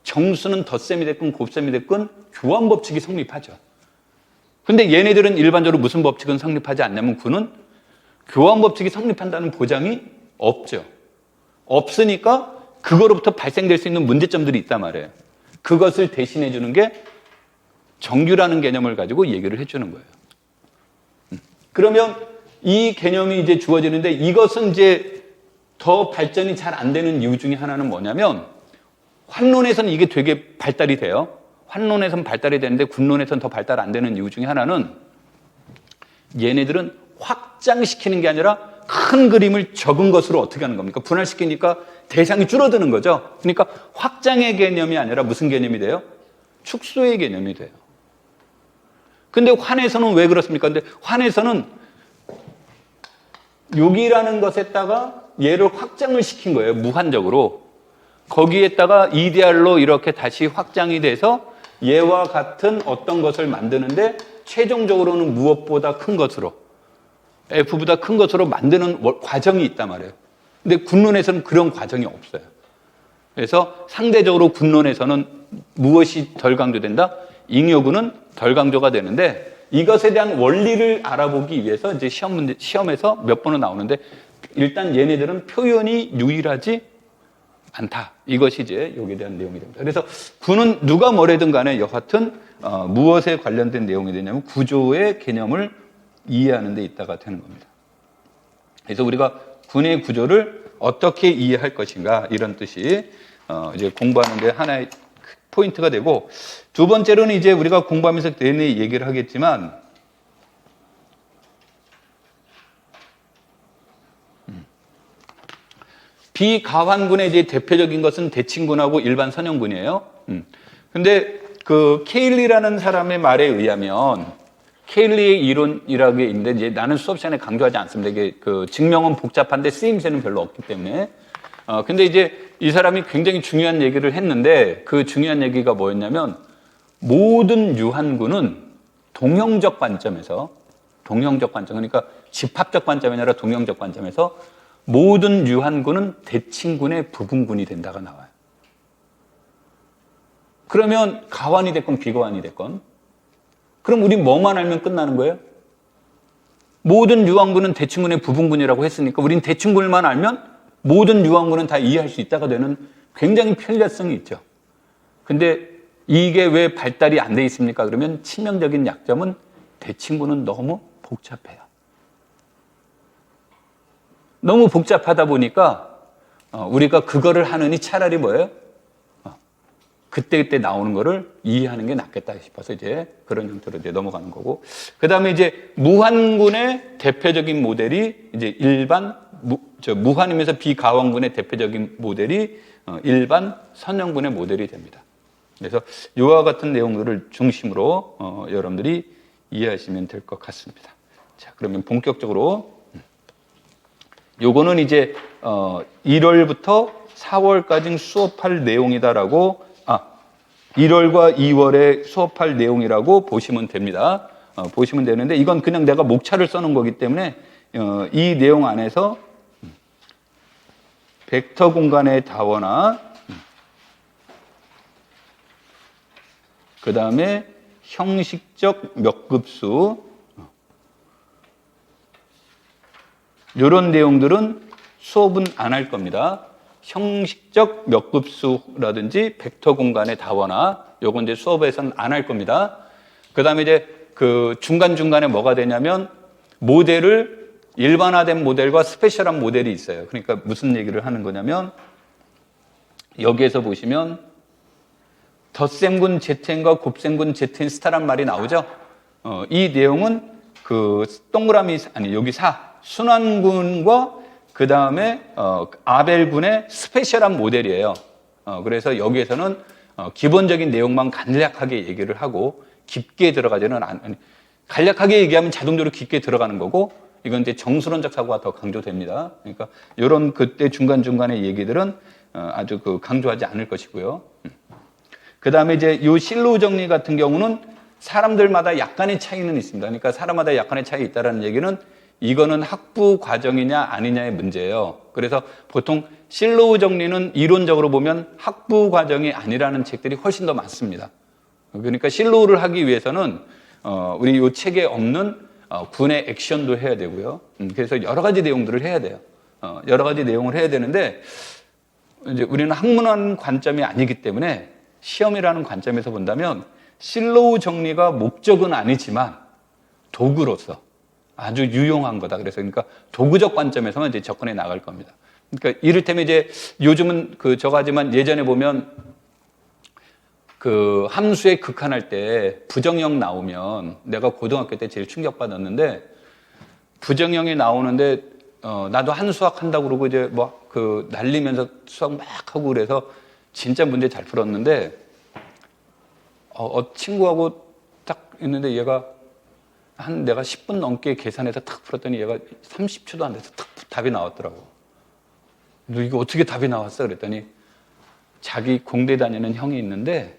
정수는 덧셈이 됐건 곱셈이 됐건 교환 법칙이 성립하죠. 근데 얘네들은 일반적으로 무슨 법칙은 성립하지 않냐면 군은 교환 법칙이 성립한다는 보장이 없죠. 없으니까 그거로부터 발생될 수 있는 문제점들이 있단 말이에요. 그것을 대신해 주는 게 정규라는 개념을 가지고 얘기를 해주는 거예요. 그러면 이 개념이 이제 주어지는데 이것은 이제 더 발전이 잘 안 되는 이유 중에 하나는 뭐냐면 환론에서는 이게 되게 발달이 돼요. 환론에서는 발달이 되는데 군론에서는 더 발달 안 되는 이유 중에 하나는 얘네들은 확장시키는 게 아니라 큰 그림을 적은 것으로 어떻게 하는 겁니까? 분할시키니까 대상이 줄어드는 거죠. 그러니까 확장의 개념이 아니라 무슨 개념이 돼요? 축소의 개념이 돼요. 근데 환에서는 왜 그렇습니까? 근데 환에서는 여기라는 것에다가 얘를 확장을 시킨 거예요. 무한적으로. 거기에다가 이데알로 이렇게 다시 확장이 돼서 얘와 같은 어떤 것을 만드는데 최종적으로는 무엇보다 큰 것으로 F보다 큰 것으로 만드는 과정이 있단 말이에요. 근데 군론에서는 그런 과정이 없어요. 그래서 상대적으로 군론에서는 무엇이 덜 강조된다? 잉여군은 덜 강조가 되는데 이것에 대한 원리를 알아보기 위해서 이제 시험에서 몇 번은 나오는데 일단 얘네들은 표현이 유일하지 않다. 이것이 이제 여기에 대한 내용이 됩니다. 그래서 군은 누가 뭐래든 간에 여하튼 무엇에 관련된 내용이 되냐면 구조의 개념을 이해하는 데 있다가 되는 겁니다. 그래서 우리가 군의 구조를 어떻게 이해할 것인가 이런 뜻이 이제 공부하는 데 하나의 포인트가 되고 두 번째로는 이제 우리가 공부하면서 내내 얘기를 하겠지만 비가환군의 이제 대표적인 것은 대칭군하고 일반 선형군이에요. 근데 그 케일리라는 사람의 말에 의하면 케일리의 이론이라는 게 있는데 이제 나는 수업 시간에 강조하지 않습니다. 이게 그 증명은 복잡한데 쓰임새는 별로 없기 때문에. 근데 이제 이 사람이 굉장히 중요한 얘기를 했는데 그 중요한 얘기가 뭐였냐면 모든 유한군은 동형적 관점에서 그러니까 집합적 관점이 아니라 동형적 관점에서 모든 유한군은 대칭군의 부분군이 된다가 나와요. 그러면 가환이 됐건 비가환이 됐건 그럼 우리 뭐만 알면 끝나는 거예요? 모든 유한군은 대칭군의 부분군이라고 했으니까 우린 대칭군만 알면 모든 유한군은 다 이해할 수 있다가 되는 굉장히 편리성이 있죠. 근데 이게 왜 발달이 안 돼 있습니까? 그러면 치명적인 약점은 대칭군은 너무 복잡해요. 너무 복잡하다 보니까 우리가 그거를 하느니 차라리 뭐예요? 그때 나오는 거를 이해하는 게 낫겠다 싶어서 이제 그런 형태로 이제 넘어가는 거고. 그 다음에 이제 무한군의 대표적인 모델이 이제 무한이면서 비가환군의 대표적인 모델이 일반 선형군의 모델이 됩니다. 그래서 이와 같은 내용들을 중심으로 여러분들이 이해하시면 될 것 같습니다. 자, 그러면 본격적으로 요거는 이제 1월부터 4월까지 수업할 내용이다라고 1월과 2월에 수업할 내용이라고 보시면 됩니다. 보시면 되는데 이건 그냥 내가 목차를 써놓은 거기 때문에 이 내용 안에서 벡터 공간의 다원화 그 다음에 형식적 몇 급수 이런 내용들은 수업은 안 할 겁니다. 형식적 몇 급수라든지 벡터 공간의 다원화 요건 이제 수업에서는 안 할 겁니다. 그 다음에 이제 그 중간중간에 뭐가 되냐면 모델을 일반화된 모델과 스페셜한 모델이 있어요. 그러니까 무슨 얘기를 하는 거냐면 여기에서 보시면 덧셈군 ZN과 곱셈군 ZN 스타란 말이 나오죠. 이 내용은 그 동그라미 여기 순환군과 그 다음에 아벨군의 스페셜한 모델이에요. 그래서 여기에서는 기본적인 내용만 간략하게 얘기를 하고 깊게 들어가지는 간략하게 얘기하면 자동적으로 깊게 들어가는 거고 이건 이제 정수론적 사고가 더 강조됩니다. 그러니까 이런 그때 중간중간의 얘기들은 아주 강조하지 않을 것이고요. 그 다음에 이제 요 실로 정리 같은 경우는 사람들마다 약간의 차이는 있습니다. 그러니까 사람마다 약간의 차이 있다는 얘기는 이거는 학부 과정이냐 아니냐의 문제예요. 그래서 보통 실로우 정리는 이론적으로 보면 학부 과정이 아니라는 책들이 훨씬 더 많습니다. 그러니까 실로우를 하기 위해서는 우리 이 책에 없는 군의 액션도 해야 되고요. 그래서 여러 가지 내용들을 해야 돼요. 여러 가지 내용을 해야 되는데 이제 우리는 학문한 관점이 아니기 때문에 시험이라는 관점에서 본다면 실로우 정리가 목적은 아니지만 도구로서 아주 유용한 거다. 그러니까 도구적 관점에서만 이제 접근해 나갈 겁니다. 그러니까 이를테면 이제 요즘은 저거지만 예전에 보면 그 함수에 극한할 때 부정형 나오면 내가 고등학교 때 제일 충격받았는데 부정형이 나오는데 나도 한수학 한다고 그러고 이제 날리면서 수학 막 하고 그래서 진짜 문제 잘 풀었는데 친구하고 딱 있는데 얘가 내가 10분 넘게 계산해서 탁 풀었더니 얘가 30초도 안 돼서 탁 답이 나왔더라고. 너 이거 어떻게 답이 나왔어? 그랬더니 자기 공대 다니는 형이 있는데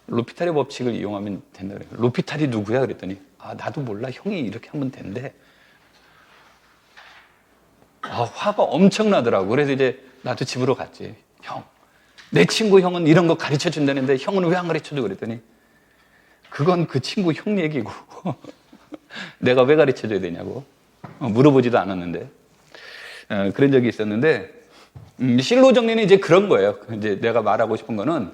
로피탈의 법칙을 이용하면 된다 그래요. 로피탈이 누구야? 그랬더니 나도 몰라. 형이 이렇게 하면 된대. 화가 엄청나더라고. 그래서 이제 나도 집으로 갔지. 형, 내 친구 형은 이런 거 가르쳐 준다는데 형은 왜 안 가르쳐 줘? 그랬더니 그건 그 친구 형 얘기고 내가 왜 가르쳐 줘야 되냐고 물어보지도 않았는데 그런 적이 있었는데 실로 정리는 이제 그런 거예요. 이제 내가 말하고 싶은 거는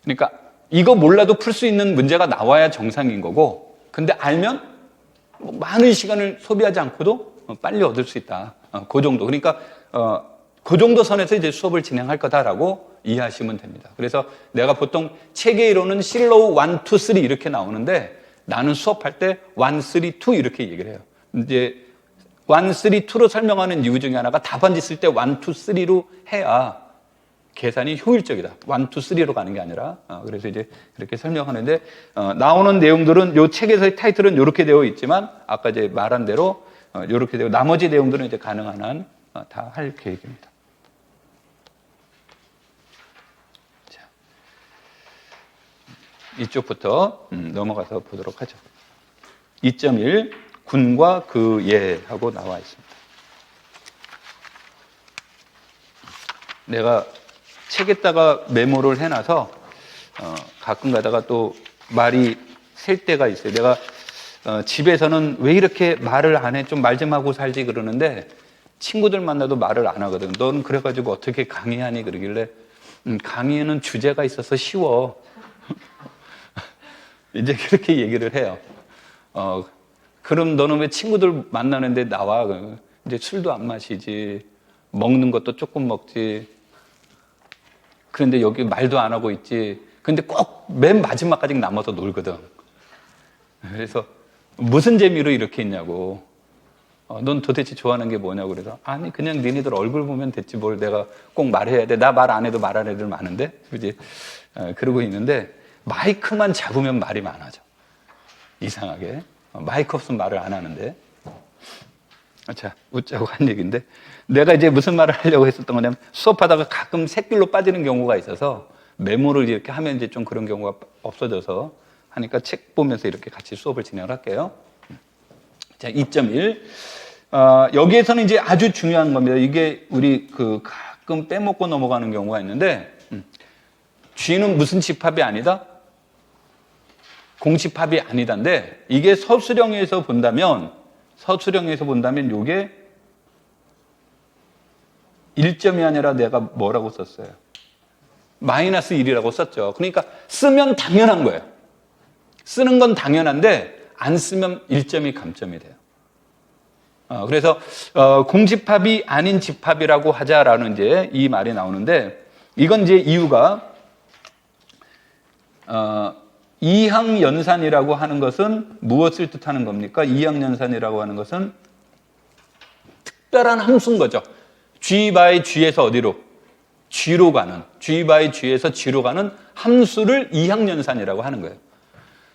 그러니까 이거 몰라도 풀 수 있는 문제가 나와야 정상인 거고, 근데 알면 많은 시간을 소비하지 않고도 빨리 얻을 수 있다. 그 정도. 그러니까 그 정도 선에서 이제 수업을 진행할 거다라고 이해하시면 됩니다. 그래서 내가 보통 체계 이론은 실로우 1, 2, 3 이렇게 나오는데 나는 수업할 때 1, 3, 2 이렇게 얘기를 해요. 이제 1, 3, 2로 설명하는 이유 중에 하나가 답안지 쓸 때 1, 2, 3로 해야 계산이 효율적이다. 1, 2, 3로 가는 게 아니라. 그래서 이제 그렇게 설명하는데, 나오는 내용들은 요 책에서의 타이틀은 이렇게 되어 있지만, 아까 이제 말한 대로, 이렇게 되고, 나머지 내용들은 이제 가능한 한 다 할 계획입니다. 자, 이쪽부터 넘어가서 보도록 하죠. 2.1, 군과 그 예하고 나와 있습니다. 내가 책에다가 메모를 해놔서 가끔 가다가 또 말이 셀 때가 있어요. 내가 집에서는 왜 이렇게 말을 안 해? 좀 말 좀 하고 살지 그러는데 친구들 만나도 말을 안 하거든. 너는 그래가지고 어떻게 강의하니? 그러길래 강의는 주제가 있어서 쉬워. 이제 그렇게 얘기를 해요. 그럼 너는 왜 친구들 만나는데 나와? 이제 술도 안 마시지. 먹는 것도 조금 먹지. 그런데 여기 말도 안 하고 있지. 근데 꼭 맨 마지막까지 남아서 놀거든. 그래서 무슨 재미로 이렇게 있냐고. 넌 도대체 좋아하는 게 뭐냐고. 그래서 아니 그냥 니네들 얼굴 보면 됐지 뭘 내가 꼭 말해야 돼. 나 말 안 해도 말하는 애들 많은데. 그지? 그러고 있는데 마이크만 잡으면 말이 많아져. 이상하게. 마이크 없으면 말을 안 하는데. 자, 웃자고 한 얘기인데 내가 이제 무슨 말을 하려고 했었던 거냐면 수업하다가 가끔 샛길로 빠지는 경우가 있어서 메모를 이렇게 하면 이제 좀 그런 경우가 없어져서 하니까 책 보면서 이렇게 같이 수업을 진행을 할게요. 자, 2.1. 여기에서는 이제 아주 중요한 겁니다. 이게 우리 가끔 빼먹고 넘어가는 경우가 있는데 G는 무슨 집합이 아니다? 공집합이 아니다인데 이게 서술형에서 본다면 요게 1점이 아니라 내가 뭐라고 썼어요? 마이너스 1이라고 썼죠. 그러니까 쓰면 당연한 거예요. 쓰는 건 당연한데 안 쓰면 1점이 감점이 돼요. 그래서 공집합이 아닌 집합이라고 하자라는 이제 이 말이 나오는데 이건 이제 이유가 이항연산이라고 하는 것은 무엇을 뜻하는 겁니까? 이항연산이라고 하는 것은 특별한 함수인 거죠. G by G에서 어디로? G로 가는, G by G에서 G로 가는 함수를 이항연산이라고 하는 거예요.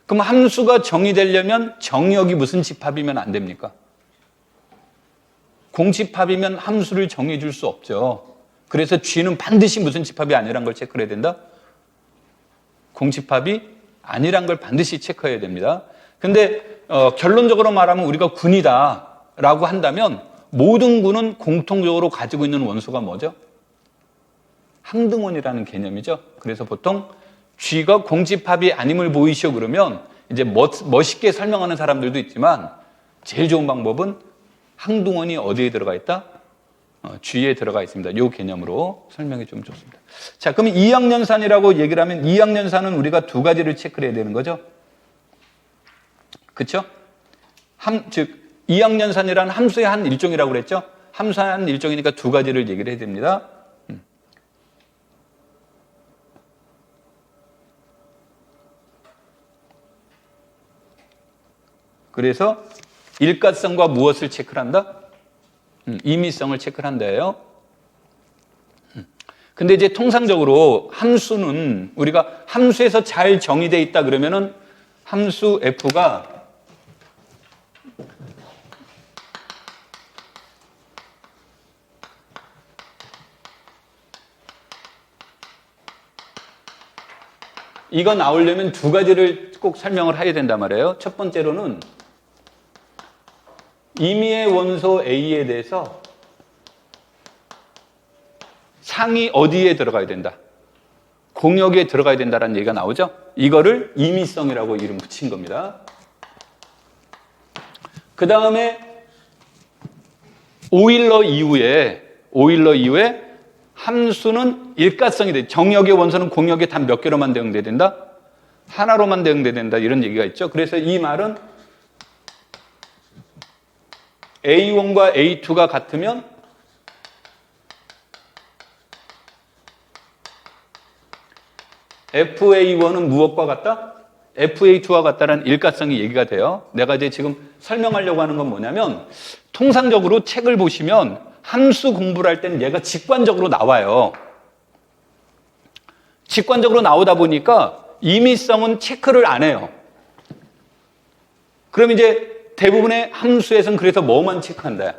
그럼 함수가 정의되려면 정의역이 무슨 집합이면 안 됩니까? 공집합이면 함수를 정의해 줄 수 없죠. 그래서 G는 반드시 무슨 집합이 아니란 걸 체크해야 된다? 공집합이 아니란 걸 반드시 체크해야 됩니다. 근데 결론적으로 말하면 우리가 군이다 라고 한다면 모든 군은 공통적으로 가지고 있는 원소가 뭐죠? 항등원이라는 개념이죠. 그래서 보통 G가 공집합이 아님을 보이시오 그러면 이제 멋있게 설명하는 사람들도 있지만 제일 좋은 방법은 항등원이 어디에 들어가 있다? G에 들어가 있습니다. 이 개념으로 설명이 좀 좋습니다. 자, 그러면 이항연산이라고 얘기를 하면 이항연산은 우리가 두 가지를 체크를 해야 되는 거죠. 그렇죠? 즉 이항연산이라는 함수의 한 일종이라고 그랬죠. 함수의 한 일종이니까 두 가지를 얘기를 해야 됩니다. 그래서 일가성과 무엇을 체크를 한다? 임의성을 체크를 한다예요. 근데 이제 통상적으로 함수는 우리가 함수에서 잘 정의되어 있다 그러면은 함수 f가 이거 나오려면 두 가지를 꼭 설명을 해야 된단 말이에요. 첫 번째로는 임의의 원소 A에 대해서 상이 어디에 들어가야 된다? 공역에 들어가야 된다는 얘기가 나오죠? 이거를 임의성이라고 이름 붙인 겁니다. 그 다음에 오일러 이후에 함수는 일가성이 돼. 정역의 원소는 공역의 단 몇 개로만 대응돼야 된다? 하나로만 대응돼야 된다. 이런 얘기가 있죠. 그래서 이 말은 A1과 A2가 같으면 FA1은 무엇과 같다? FA2와 같다라는 일가성이 얘기가 돼요. 내가 이제 지금 설명하려고 하는 건 뭐냐면 통상적으로 책을 보시면 함수 공부를 할 때는 얘가 직관적으로 나와요. 직관적으로 나오다 보니까 임의성은 체크를 안 해요. 그럼 이제 대부분의 함수에서는 그래서 뭐만 체크한다?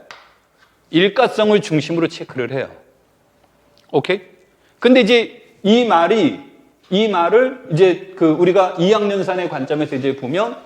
일가성을 중심으로 체크를 해요. 오케이? 근데 이제 이 말을 이제 우리가 2학년산의 관점에서 이제 보면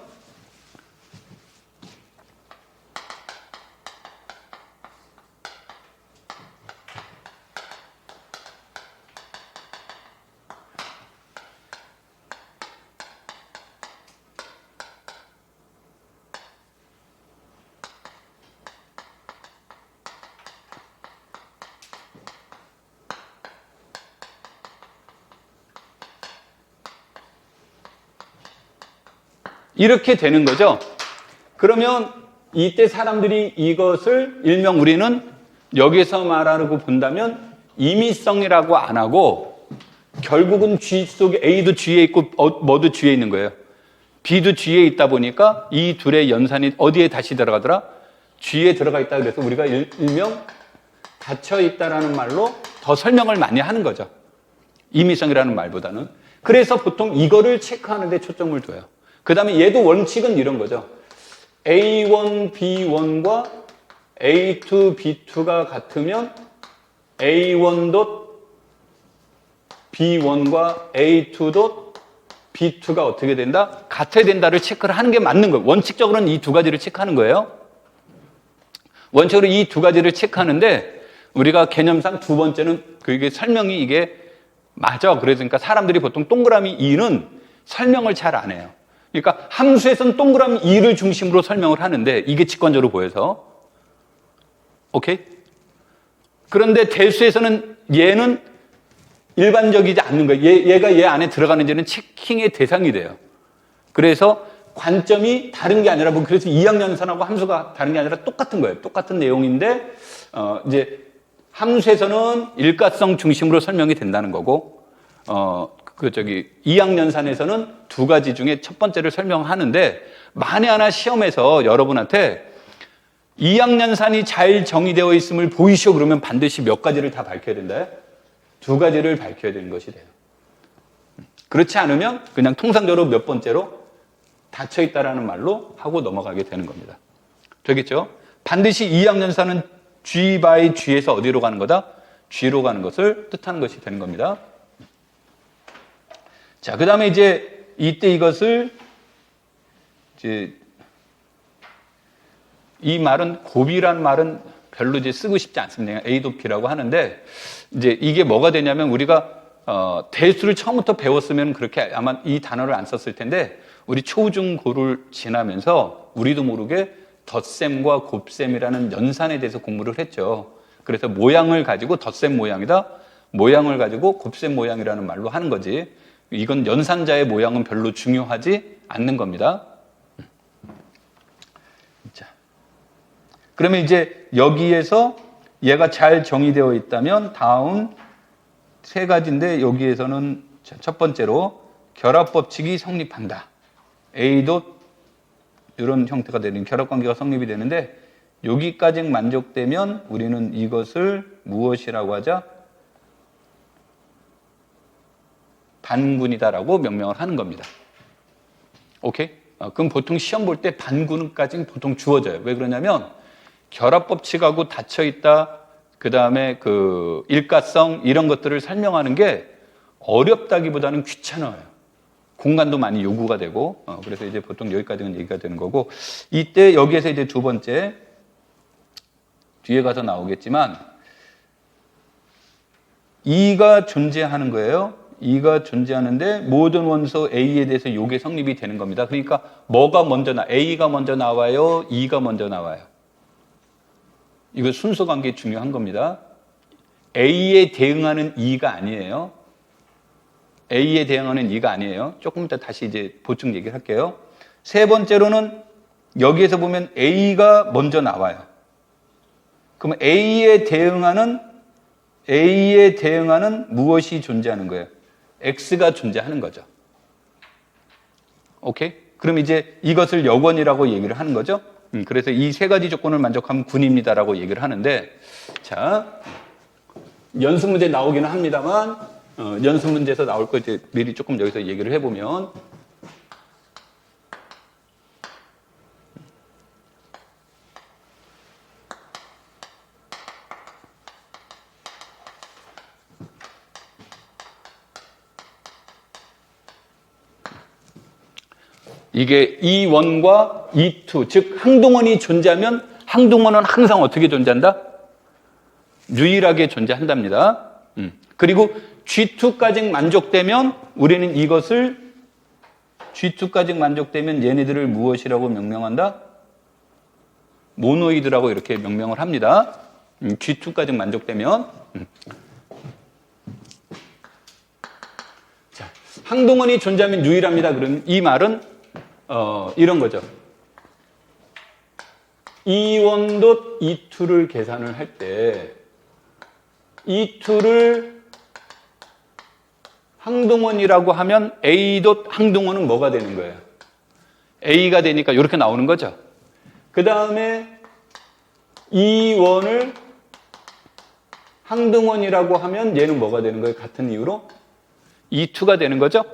이렇게 되는 거죠. 그러면 이때 사람들이 이것을 일명 우리는 여기서 말하고 본다면 임의성이라고 안 하고 결국은 G 속에 A도 G에 있고 뭐도 G에 있는 거예요. B도 G에 있다 보니까 이 둘의 연산이 어디에 다시 들어가더라? G에 들어가 있다. 그래서 우리가 일명 닫혀 있다라는 말로 더 설명을 많이 하는 거죠. 임의성이라는 말보다는. 그래서 보통 이거를 체크하는 데 초점을 둬요. 그 다음에 얘도 원칙은 이런 거죠. A1, B1과 A2, B2가 같으면 A1도 B1과 A2도 B2가 어떻게 된다? 같아야 된다를 체크를 하는 게 맞는 거예요. 원칙적으로는 이 두 가지를 체크하는 거예요. 원칙으로 이 두 가지를 체크하는데 우리가 개념상 두 번째는 그게 설명이 이게 맞아. 그러니까 사람들이 보통 동그라미 2는 설명을 잘 안 해요. 그러니까 함수에서는 동그라미 2를 중심으로 설명을 하는데 이게 직관적으로 보여서 오케이? 그런데 대수에서는 얘는 일반적이지 않는 거예요. 얘가 얘 안에 들어가는지는 체킹의 대상이 돼요. 그래서 관점이 다른 게 아니라 그래서 2학년산하고 함수가 다른 게 아니라 똑같은 거예요. 똑같은 내용인데 이제 함수에서는 일가성 중심으로 설명이 된다는 거고 2학년산에서는 두 가지 중에 첫 번째를 설명하는데 만에 하나 시험에서 여러분한테 2학년산이 잘 정의되어 있음을 보이시오 그러면 반드시 몇 가지를 다 밝혀야 된다. 두 가지를 밝혀야 되는 것이 돼요. 그렇지 않으면 그냥 통상적으로 몇 번째로 닫혀 있다라는 말로 하고 넘어가게 되는 겁니다. 되겠죠? 반드시 2학년산은 G by G에서 어디로 가는 거다? G로 가는 것을 뜻하는 것이 되는 겁니다. 자, 그 다음에 이제 이때 이것을 이제 이 말은 곱이란 말은 별로 이제 쓰고 싶지 않습니다. A도 B라고 하는데 이제 이게 뭐가 되냐면 우리가 대수를 처음부터 배웠으면 그렇게 아마 이 단어를 안 썼을 텐데 우리 초중고를 지나면서 우리도 모르게 덧셈과 곱셈이라는 연산에 대해서 공부를 했죠. 그래서 모양을 가지고 덧셈 모양이다. 모양을 가지고 곱셈 모양이라는 말로 하는 거지. 이건 연산자의 모양은 별로 중요하지 않는 겁니다. 자, 그러면 이제 여기에서 얘가 잘 정의되어 있다면 다음 세 가지인데 여기에서는 첫 번째로 결합법칙이 성립한다. A도 이런 형태가 되는 결합관계가 성립이 되는데 여기까지 만족되면 우리는 이것을 무엇이라고 하자? 반군이다라고 명명을 하는 겁니다. 오케이? 그럼 보통 시험 볼 때 반구는까지는 보통 주어져요. 왜 그러냐면 결합법칙하고 닫혀있다, 그 다음에 그 일가성 이런 것들을 설명하는 게 어렵다기보다는 귀찮아요. 공간도 많이 요구가 되고, 그래서 이제 보통 여기까지는 얘기가 되는 거고, 이때 여기에서 이제 두 번째, 뒤에 가서 나오겠지만, E가 존재하는 거예요. E가 존재하는데 모든 원소 A에 대해서 요게 성립이 되는 겁니다. 그러니까 뭐가 먼저 A가 먼저 나와요? E가 먼저 나와요? 이거 순서 관계 중요한 겁니다. A에 대응하는 E가 아니에요. A에 대응하는 E가 아니에요. 조금 이따 다시 이제 보충 얘기를 할게요. 세 번째로는 여기에서 보면 A가 먼저 나와요. 그러면 A에 대응하는 무엇이 존재하는 거예요? X가 존재하는 거죠. 오케이? 그럼 이제 이것을 여건이라고 얘기를 하는 거죠. 그래서 이 세 가지 조건을 만족하면 군입니다라고 얘기를 하는데, 자, 연습 문제 나오기는 합니다만, 연습 문제에서 나올 거 이제 미리 조금 여기서 얘기를 해보면, 이게 E1과 E2, 즉 항동원이 존재하면 항동원은 항상 어떻게 존재한다? 유일하게 존재한답니다. 그리고 G2까지 만족되면 우리는 이것을 G2까지 만족되면 얘네들을 무엇이라고 명명한다? 모노이드라고 이렇게 명명을 합니다. G2까지 만족되면. 자, 항동원이 존재하면 유일합니다. 그럼 이 말은 이런 거죠. E1도 E2를 계산을 할 때 E2를 항동원이라고 하면 A도 항동원은 뭐가 되는 거예요? A가 되니까 이렇게 나오는 거죠. 그 다음에 E1을 항동원이라고 하면 얘는 뭐가 되는 거예요? 같은 이유로 E2가 되는 거죠.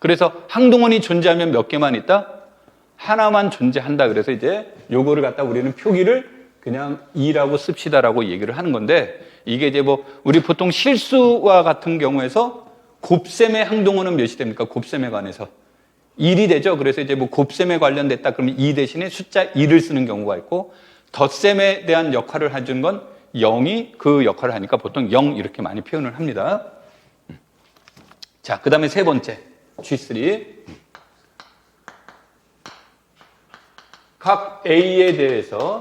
그래서 항동원이 존재하면 몇 개만 있다? 하나만 존재한다. 그래서 이제 요거를 갖다 우리는 표기를 그냥 2라고 씁시다라고 얘기를 하는 건데, 이게 이제 뭐 우리 보통 실수와 같은 경우에서 곱셈의 항동원은 몇이 됩니까? 곱셈에 관해서 1이 되죠. 그래서 이제 뭐 곱셈에 관련됐다 그러면 2 대신에 숫자 2를 쓰는 경우가 있고, 덧셈에 대한 역할을 해주는 건 0이 그 역할을 하니까 보통 0 이렇게 많이 표현을 합니다. 자, 그 다음에 세 번째 G3. 각 A에 대해서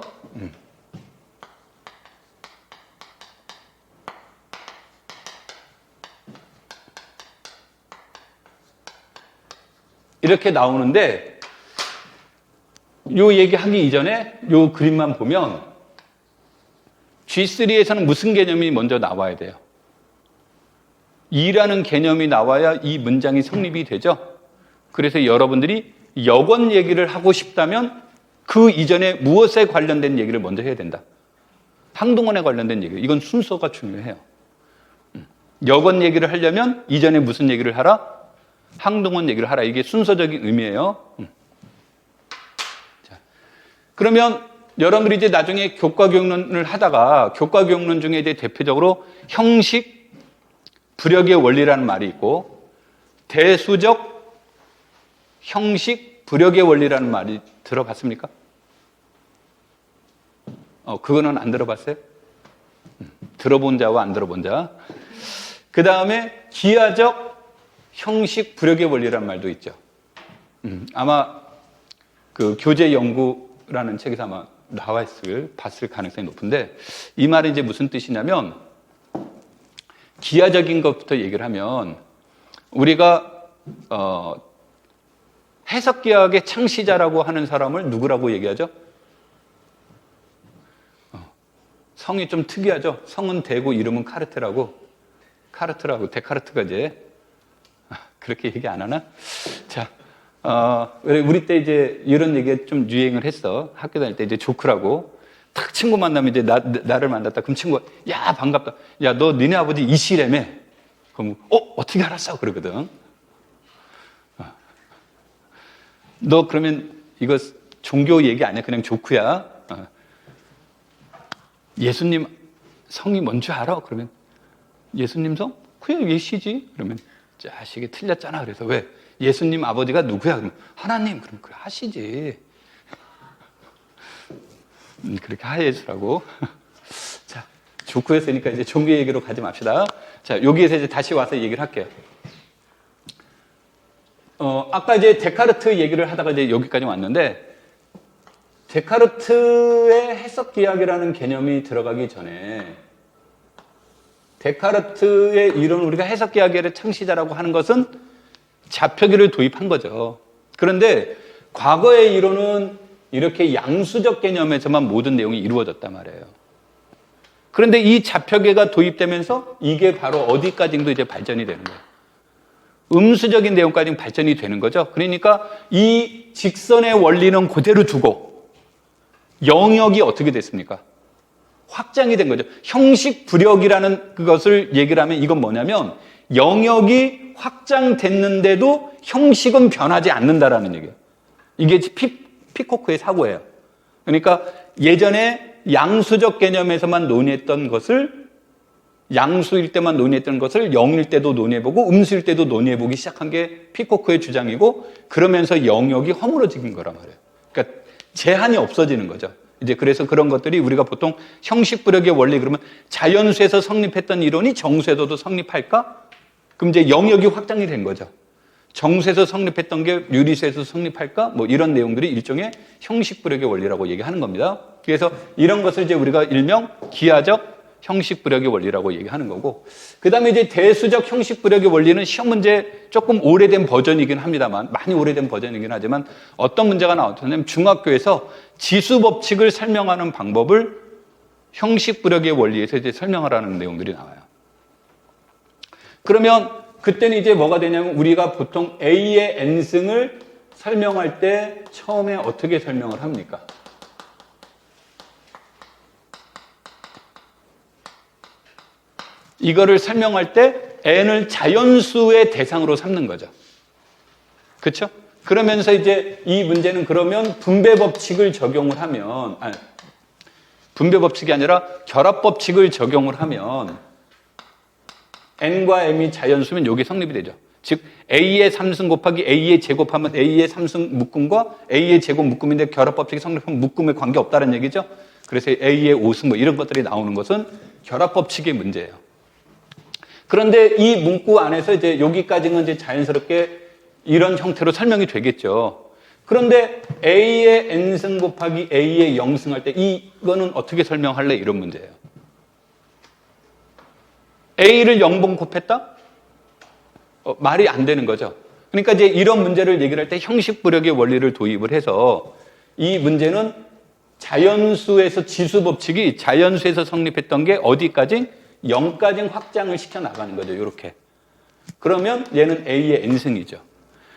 이렇게 나오는데, 요 얘기하기 이전에 요 그림만 보면 G3에서는 무슨 개념이 먼저 나와야 돼요? 2라는 개념이 나와야 이 문장이 성립이 되죠. 그래서 여러분들이 여건 얘기를 하고 싶다면 그 이전에 무엇에 관련된 얘기를 먼저 해야 된다. 항동원에 관련된 얘기. 이건 순서가 중요해요. 여건 얘기를 하려면 이전에 무슨 얘기를 하라? 항동원 얘기를 하라. 이게 순서적인 의미예요. 자, 그러면 여러분들이 이제 나중에 교과교육론을 하다가 교과교육론 중에 이제 대표적으로 형식 부력의 원리라는 말이 있고, 대수적 형식 부력의 원리라는 말이 들어봤습니까? 그거는 안 들어봤어요? 들어본 자와 안 들어본 자. 그 다음에 기하적 형식 부력의 원리라는 말도 있죠. 아마 그 교재 연구라는 책에서 아마 봤을 가능성이 높은데, 이 말이 이제 무슨 뜻이냐면, 기하적인 것부터 얘기를 하면 우리가 해석기하학의 창시자라고 하는 사람을 누구라고 얘기하죠? 성이 좀 특이하죠? 성은 대고 이름은 카르트라고, 데카르트가 이제 그렇게 얘기 안 하나? 자, 우리 때 이제 이런 얘기가 좀 유행을 했어. 학교 다닐 때 이제 조크라고. 딱 친구 만나면 이제 나를 만났다. 그럼 친구가, 야, 반갑다. 야, 너 니네 아버지 이씨라며. 그럼, 어떻게 알았어? 그러거든. 너 그러면 이거 종교 얘기 아니야? 그냥 조크야. 예수님 성이 뭔지 알아? 그러면 예수님 성? 그냥 예시지. 그러면 자식이 틀렸잖아. 그래서 왜? 예수님 아버지가 누구야? 그러면 하나님. 그럼 그래 하시지. 그렇게 하예수라고. 자, 조크였으니까 이제 종교 얘기로 가지 맙시다. 자, 여기에서 이제 다시 와서 얘기를 할게요. 아까 이제 데카르트 얘기를 하다가 이제 여기까지 왔는데, 데카르트의 해석 기하학이라는 개념이 들어가기 전에 데카르트의 이론, 우리가 해석 기하학의 창시자라고 하는 것은 좌표기를 도입한 거죠. 그런데 과거의 이론은 이렇게 양수적 개념에서만 모든 내용이 이루어졌단 말이에요. 그런데 이 좌표계가 도입되면서 이게 바로 어디까지도 이제 발전이 되는 거예요. 음수적인 내용까지 발전이 되는 거죠. 그러니까 이 직선의 원리는 그대로 두고 영역이 어떻게 됐습니까? 확장이 된 거죠. 형식 부력이라는 그것을 얘기를 하면 이건 뭐냐면 영역이 확장됐는데도 형식은 변하지 않는다라는 얘기예요. 이게 피코크의 사고예요. 그러니까 예전에 양수적 개념에서만 논의했던 것을 양수일 때만 논의했던 것을 영일 때도 논의해보고 음수일 때도 논의해보기 시작한 게 피코크의 주장이고 그러면서 영역이 허물어진 거란 말이에요. 그러니까 제한이 없어지는 거죠. 이제 그래서 그런 것들이 우리가 보통 형식부력의 원리 그러면 자연수에서 성립했던 이론이 정수에서도 성립할까? 그럼 이제 영역이 확장이 된 거죠. 정수에서 성립했던 게 유리수에서 성립할까? 뭐 이런 내용들이 일종의 형식부력의 원리라고 얘기하는 겁니다. 그래서 이런 것을 이제 우리가 일명 기하적 형식부력의 원리라고 얘기하는 거고, 그 다음에 이제 대수적 형식부력의 원리는 시험 문제 조금 오래된 버전이긴 합니다만, 많이 오래된 버전이긴 하지만 어떤 문제가 나왔냐면 중학교에서 지수법칙을 설명하는 방법을 형식부력의 원리에서 이제 설명하라는 내용들이 나와요. 그러면 그때는 이제 뭐가 되냐면 우리가 보통 A의 n승을 설명할 때 처음에 어떻게 설명을 합니까? 이거를 설명할 때 n을 자연수의 대상으로 삼는 거죠. 그렇죠? 그러면서 이제 이 문제는 그러면 분배 법칙을 적용을 하면 분배 법칙이 아니라 결합 법칙을 적용을 하면 n과 m이 자연수면 이게 성립이 되죠. 즉 a의 3승 곱하기 a의 제곱하면 a의 3승 묶음과 a의 제곱 묶음인데 결합 법칙이 성립하면 묶음에 관계없다는 얘기죠. 그래서 a의 5승 뭐 이런 것들이 나오는 것은 결합 법칙의 문제예요. 그런데 이 문구 안에서 이제 여기까지는 이제 자연스럽게 이런 형태로 설명이 되겠죠. 그런데 A의 N승 곱하기 A의 0승 할 때 이거는 어떻게 설명할래? 이런 문제예요. A를 0번 곱했다? 말이 안 되는 거죠. 그러니까 이제 이런 문제를 얘기를 할 때 형식부력의 원리를 도입을 해서 이 문제는 자연수에서 지수 법칙이 자연수에서 성립했던 게 어디까지? 0까지 확장을 시켜 나가는 거죠. 이렇게. 그러면 얘는 A의 n승이죠.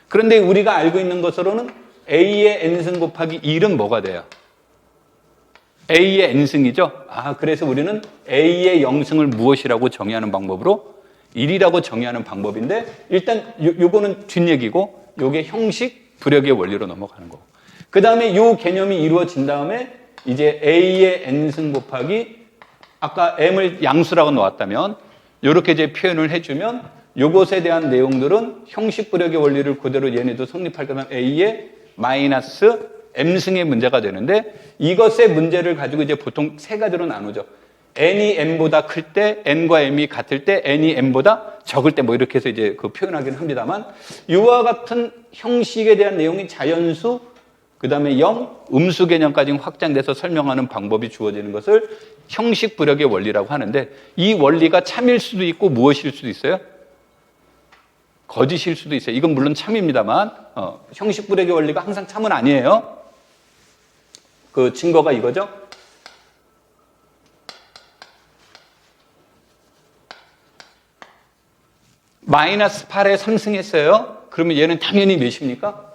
그런데 우리가 알고 있는 것으로는 A의 n승 곱하기 1은 뭐가 돼요? A의 n승이죠. 그래서 우리는 A의 0승을 무엇이라고 정의하는 방법으로 1이라고 정의하는 방법인데 일단 요거는 뒷얘기고 요게 형식 부력의 원리로 넘어가는 거고. 그 다음에 요 개념이 이루어진 다음에 이제 A의 n승 곱하기 아까 m을 양수라고 놓았다면 이렇게 이제 표현을 해주면 이것에 대한 내용들은 형식부력의 원리를 그대로 얘네도 성립할 거면 a의 마이너스 m승의 문제가 되는데 이것의 문제를 가지고 이제 보통 세 가지로 나누죠. n이 m보다 클 때, n과 m이 같을 때, n이 m보다 적을 때 뭐 이렇게 해서 이제 그 표현하기는 합니다만 이와 같은 형식에 대한 내용이 자연수 그 다음에 음수 개념까지 확장돼서 설명하는 방법이 주어지는 것을 형식부력의 원리라고 하는데 이 원리가 참일 수도 있고 무엇일 수도 있어요? 거짓일 수도 있어요. 이건 물론 참입니다만 형식부력의 원리가 항상 참은 아니에요. 그 증거가 이거죠. 마이너스 8에 3승했어요. 그러면 얘는 당연히 몇입니까?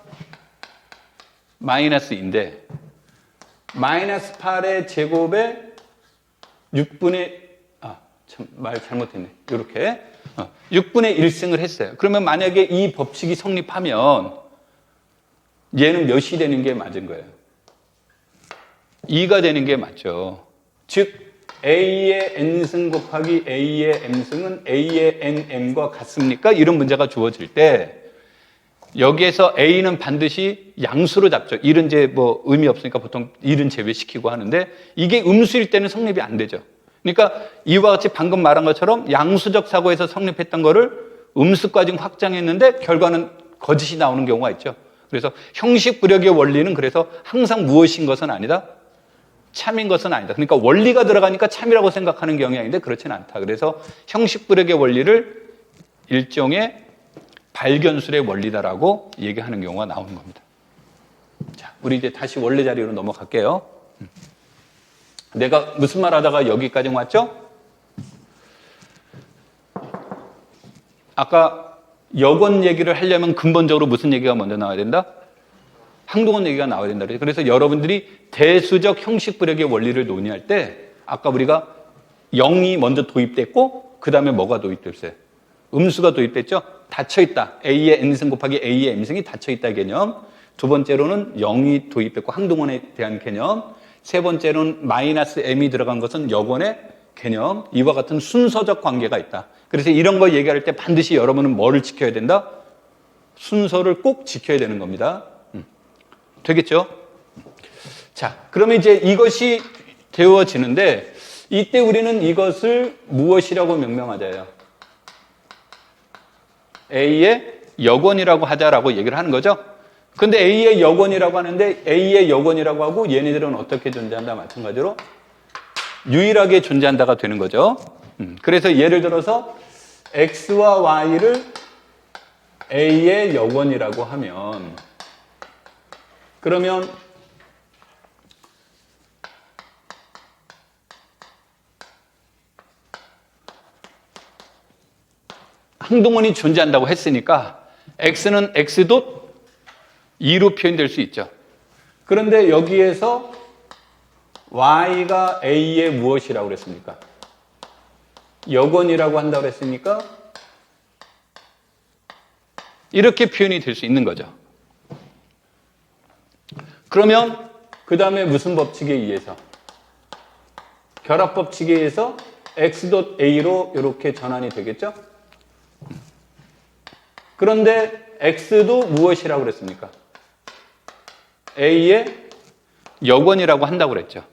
마이너스인데 마이너스 8의 제곱에 6분의 말 잘못했네. 이렇게 6분의 1승을 했어요. 그러면 만약에 이 법칙이 성립하면 얘는 몇이 되는 게 맞은 거예요? 2가 되는 게 맞죠. 즉 A의 n승 곱하기 A의 m승은 A의 nm과 같습니까? 이런 문제가 주어질 때 여기에서 A는 반드시 양수로 잡죠. 1은 이제 뭐 의미 없으니까 보통 1은 제외시키고 하는데 이게 음수일 때는 성립이 안 되죠. 그러니까 이와 같이 방금 말한 것처럼 양수적 사고에서 성립했던 거를 음수까지 확장했는데 결과는 거짓이 나오는 경우가 있죠. 그래서 형식 불역의 원리는 그래서 항상 무엇인 것은 아니다. 참인 것은 아니다. 그러니까 원리가 들어가니까 참이라고 생각하는 경향인데 그렇지는 않다. 그래서 형식 불역의 원리를 일종의 발견술의 원리다라고 얘기하는 경우가 나오는 겁니다. 자, 우리 이제 다시 원래 자리로 넘어갈게요. 내가 무슨 말 하다가 여기까지 왔죠? 아까 여권 얘기를 하려면 근본적으로 무슨 얘기가 먼저 나와야 된다? 항동원 얘기가 나와야 된다. 그래서 여러분들이 대수적 형식 불역의 원리를 논의할 때 아까 우리가 0이 먼저 도입됐고 그 다음에 뭐가 도입됐어요? 음수가 도입됐죠? 닫혀있다. A의 n승 곱하기 A의 m승이 닫혀있다 개념. 두 번째로는 0이 도입됐고 항동원에 대한 개념. 세 번째로는 마이너스 m이 들어간 것은 여권의 개념. 이와 같은 순서적 관계가 있다. 그래서 이런 거 얘기할 때 반드시 여러분은 뭐를 지켜야 된다? 순서를 꼭 지켜야 되는 겁니다. 되겠죠? 자, 그러면 이제 이것이 되어지는데 이때 우리는 이것을 무엇이라고 명명하자요? A의 여권이라고 하자라고 얘기를 하는 거죠. 근데 A의 여권이라고 하는데 A의 여권이라고 하고 얘네들은 어떻게 존재한다? 마찬가지로 유일하게 존재한다가 되는 거죠. 그래서 예를 들어서 X와 Y를 A의 여권이라고 하면 그러면 항동원이 존재한다고 했으니까 X는 X.2로 표현될 수 있죠. 그런데 여기에서 Y가 A의 무엇이라고 그랬습니까? 여권이라고 한다고 그랬으니까 이렇게 표현이 될 수 있는 거죠. 그러면 그 다음에 무슨 법칙에 의해서? 결합법칙에 의해서 X.A로 이렇게 전환이 되겠죠? 그런데 X도 무엇이라고 그랬습니까? A의 여권이라고 한다고 그랬죠.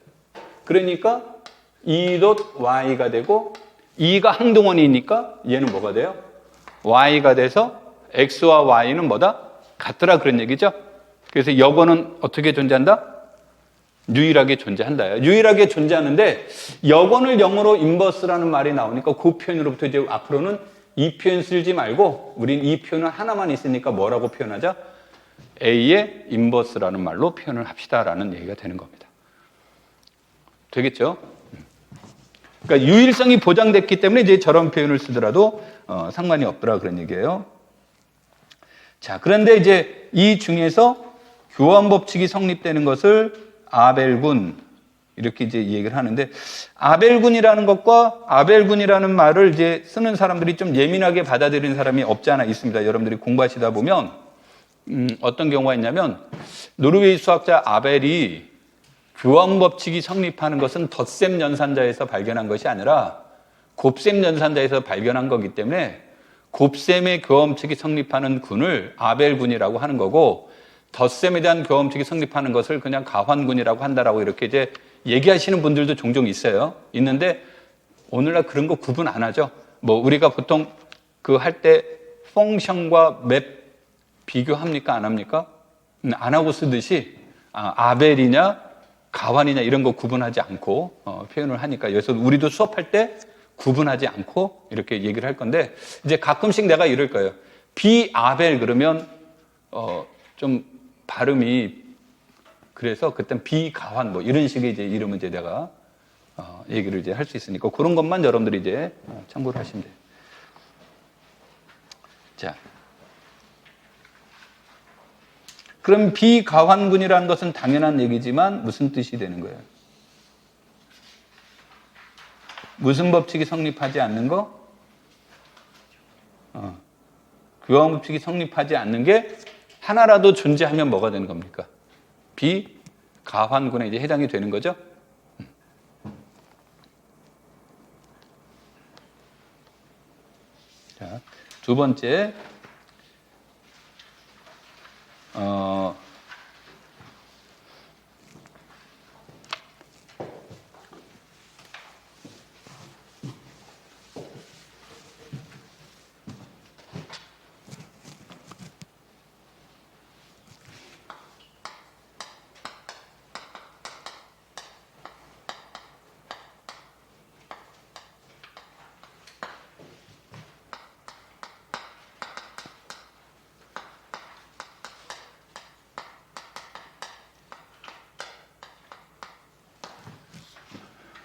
그러니까 E.Y가 되고 E가 항동원이니까 얘는 뭐가 돼요? Y가 돼서 X와 Y는 뭐다? 같더라 그런 얘기죠. 그래서 여권은 어떻게 존재한다? 유일하게 존재한다. 유일하게 존재하는데 여권을 영어로 인버스라는 말이 나오니까 그 표현으로부터 이제 앞으로는 이 표현 쓰지 말고 우린 이 표현은 하나만 있으니까 뭐라고 표현하자? A의 인버스라는 말로 표현을 합시다라는 얘기가 되는 겁니다. 되겠죠? 그러니까 유일성이 보장됐기 때문에 이제 저런 표현을 쓰더라도 상관이 없더라 그런 얘기예요. 자, 그런데 이제 이 중에서 교환 법칙이 성립되는 것을 아벨군 이렇게 이제 얘기를 하는데 아벨군이라는 것과 아벨군이라는 말을 이제 쓰는 사람들이 좀 예민하게 받아들이는 사람이 없지 않아 있습니다. 여러분들이 공부하시다 보면 어떤 경우가 있냐면 노르웨이 수학자 아벨이 교환 법칙이 성립하는 것은 덧셈 연산자에서 발견한 것이 아니라 곱셈 연산자에서 발견한 거기 때문에 곱셈의 교환 법칙이 성립하는 군을 아벨군이라고 하는 거고 덧셈에 대한 교환 법칙이 성립하는 것을 그냥 가환군이라고 한다라고 이렇게 이제 얘기하시는 분들도 종종 있어요. 있는데 오늘날 그런 거 구분 안 하죠. 뭐 우리가 보통 그 할 때 펑션과 맵 비교합니까? 안 합니까? 안 하고 쓰듯이 아벨이냐 가환이냐 이런 거 구분하지 않고 표현을 하니까 그래서 우리도 수업할 때 구분하지 않고 이렇게 얘기를 할 건데 이제 가끔씩 내가 이럴 거예요. 비아벨 그러면 좀 발음이 그래서 그땐 비가환 뭐 이런 식의 이제 이름을 이제 내가 얘기를 이제 할 수 있으니까 그런 것만 여러분들이 이제 참고를 하시면 돼요. 자, 그럼 비가환군이라는 것은 당연한 얘기지만 무슨 뜻이 되는 거예요? 무슨 법칙이 성립하지 않는 거? 교환 법칙이 성립하지 않는 게 하나라도 존재하면 뭐가 되는 겁니까? 비가환군에 이제 해당이 되는 거죠. 자, 두 번째,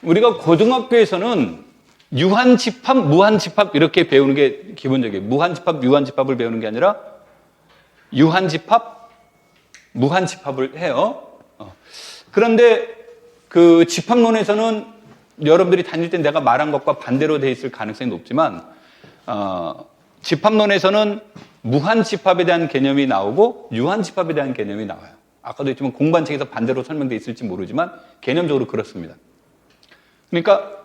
우리가 고등학교에서는 유한집합, 무한집합 이렇게 배우는 게 기본적이에요. 무한집합, 유한집합을 배우는 게 아니라 유한집합, 무한집합을 해요. 그런데 그 집합론에서는 여러분들이 다닐 때 내가 말한 것과 반대로 돼 있을 가능성이 높지만 집합론에서는 무한집합에 대한 개념이 나오고 유한집합에 대한 개념이 나와요. 아까도 했지만 공부한 책에서 반대로 설명돼 있을지 모르지만 개념적으로 그렇습니다. 그러니까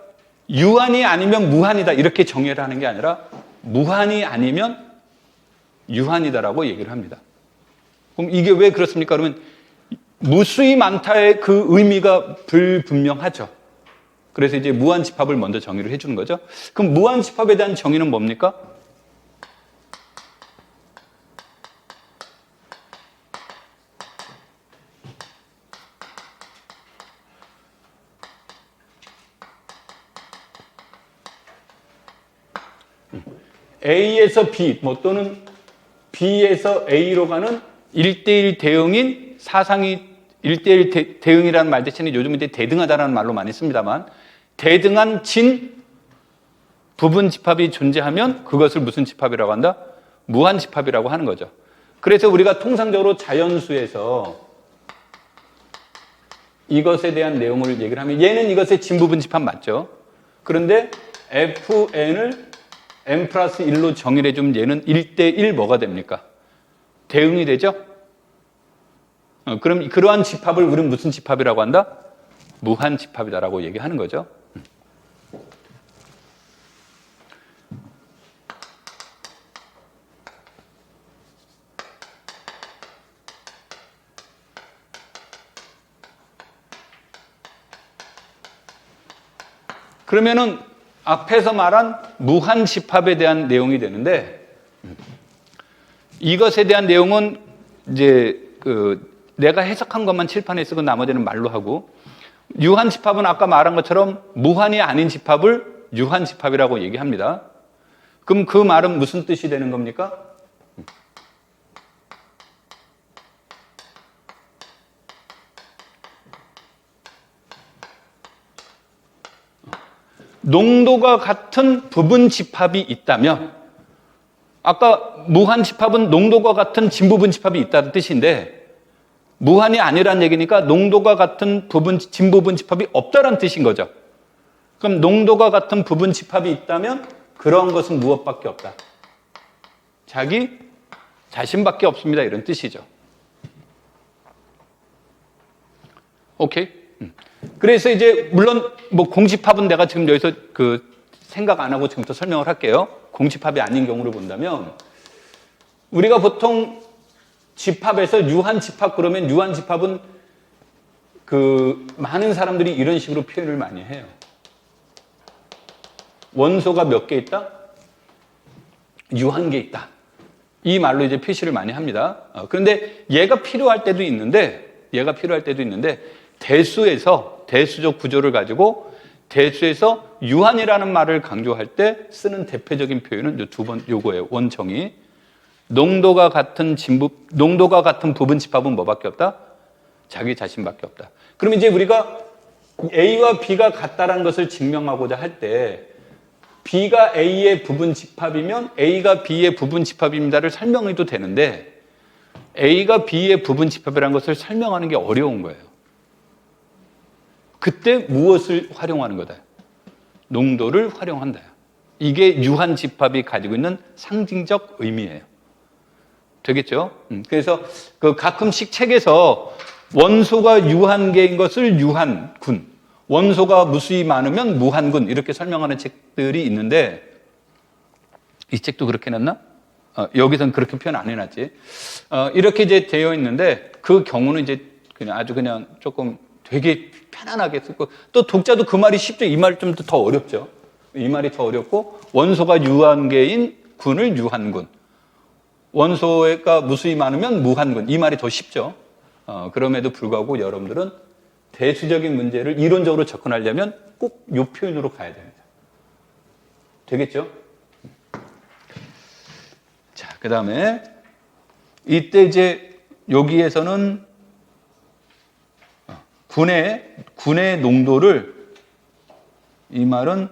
유한이 아니면 무한이다 이렇게 정의를 하는 게 아니라 무한이 아니면 유한이다라고 얘기를 합니다. 그럼 이게 왜 그렇습니까? 그러면 무수히 많다의 그 의미가 불분명하죠. 그래서 이제 무한집합을 먼저 정의를 해주는 거죠. 그럼 무한집합에 대한 정의는 뭡니까? A에서 B 또는 B에서 A로 가는 1대1 대응인 사상이 1대1 대응이라는 말 대신에 요즘 이제 대등하다라는 말로 많이 씁니다만 대등한 진 부분 집합이 존재하면 그것을 무슨 집합이라고 한다? 무한 집합이라고 하는 거죠. 그래서 우리가 통상적으로 자연수에서 이것에 대한 내용을 얘기를 하면 얘는 이것의 진부분 집합 맞죠? 그런데 FN을 n 플러스 1로 정의를 해주면 얘는 1대1 뭐가 됩니까? 대응이 되죠? 그럼 그러한 집합을 우리는 무슨 집합이라고 한다? 무한 집합이다라고 얘기하는 거죠. 그러면은 앞에서 말한 무한 집합에 대한 내용이 되는데 이것에 대한 내용은 이제 내가 해석한 것만 칠판에 쓰고 나머지는 말로 하고 유한 집합은 아까 말한 것처럼 무한이 아닌 집합을 유한 집합이라고 얘기합니다. 그럼 그 말은 무슨 뜻이 되는 겁니까? 농도가 같은 부분 집합이 있다면 아까 무한 집합은 농도가 같은 진부분 집합이 있다는 뜻인데 무한이 아니란 얘기니까 농도가 같은 진부분 집합이 없다는 뜻인 거죠. 그럼 농도가 같은 부분 집합이 있다면 그런 것은 무엇밖에 없다? 자기 자신밖에 없습니다. 이런 뜻이죠. 오케이? 그래서 이제 물론 뭐 공집합은 내가 지금 여기서 생각 안 하고 지금부터 설명을 할게요. 공집합이 아닌 경우를 본다면 우리가 보통 집합에서 유한집합 그러면 유한집합은 많은 사람들이 이런 식으로 표현을 많이 해요. 원소가 몇 개 있다? 유한개 있다. 이 말로 이제 표시를 많이 합니다. 그런데 얘가 필요할 때도 있는데 대수적 구조를 가지고 대수에서 유한이라는 말을 강조할 때 쓰는 대표적인 표현은 요거예요. 원정의. 농도가 같은 부분 집합은 뭐밖에 없다? 자기 자신밖에 없다. 그럼 이제 우리가 A와 B가 같다라는 것을 증명하고자 할 때 B가 A의 부분 집합이면 A가 B의 부분 집합입니다를 설명해도 되는데 A가 B의 부분 집합이라는 것을 설명하는 게 어려운 거예요. 그때 무엇을 활용하는 거다? 농도를 활용한다. 이게 유한 집합이 가지고 있는 상징적 의미예요. 되겠죠? 그래서 그 가끔씩 책에서 원소가 유한계인 것을 유한군, 원소가 무수히 많으면 무한군 이렇게 설명하는 책들이 있는데 이 책도 그렇게 놨나? 여기선 그렇게 표현 안 해놨지. 이렇게 이제 되어 있는데 그 경우는 이제 그냥 아주 그냥 조금 되게 편안하게 쓰고 또 독자도 그 말이 쉽죠. 이 말이 좀 더 어렵죠. 이 말이 더 어렵고 원소가 유한계인 군을 유한군, 원소가 무수히 많으면 무한군 이 말이 더 쉽죠. 그럼에도 불구하고 여러분들은 대수적인 문제를 이론적으로 접근하려면 꼭 이 표현으로 가야 됩니다. 되겠죠? 자, 그 다음에 이때 이제 여기에서는 군의 농도를 이 말은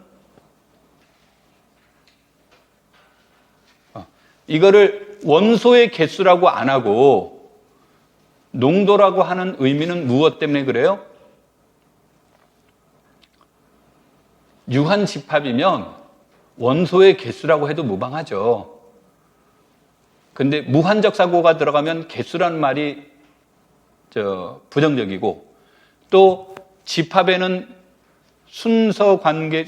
이거를 원소의 개수라고 안 하고 농도라고 하는 의미는 무엇 때문에 그래요? 유한집합이면 원소의 개수라고 해도 무방하죠. 근데 무한적 사고가 들어가면 개수라는 말이 부정적이고 또 집합에는 순서 관계,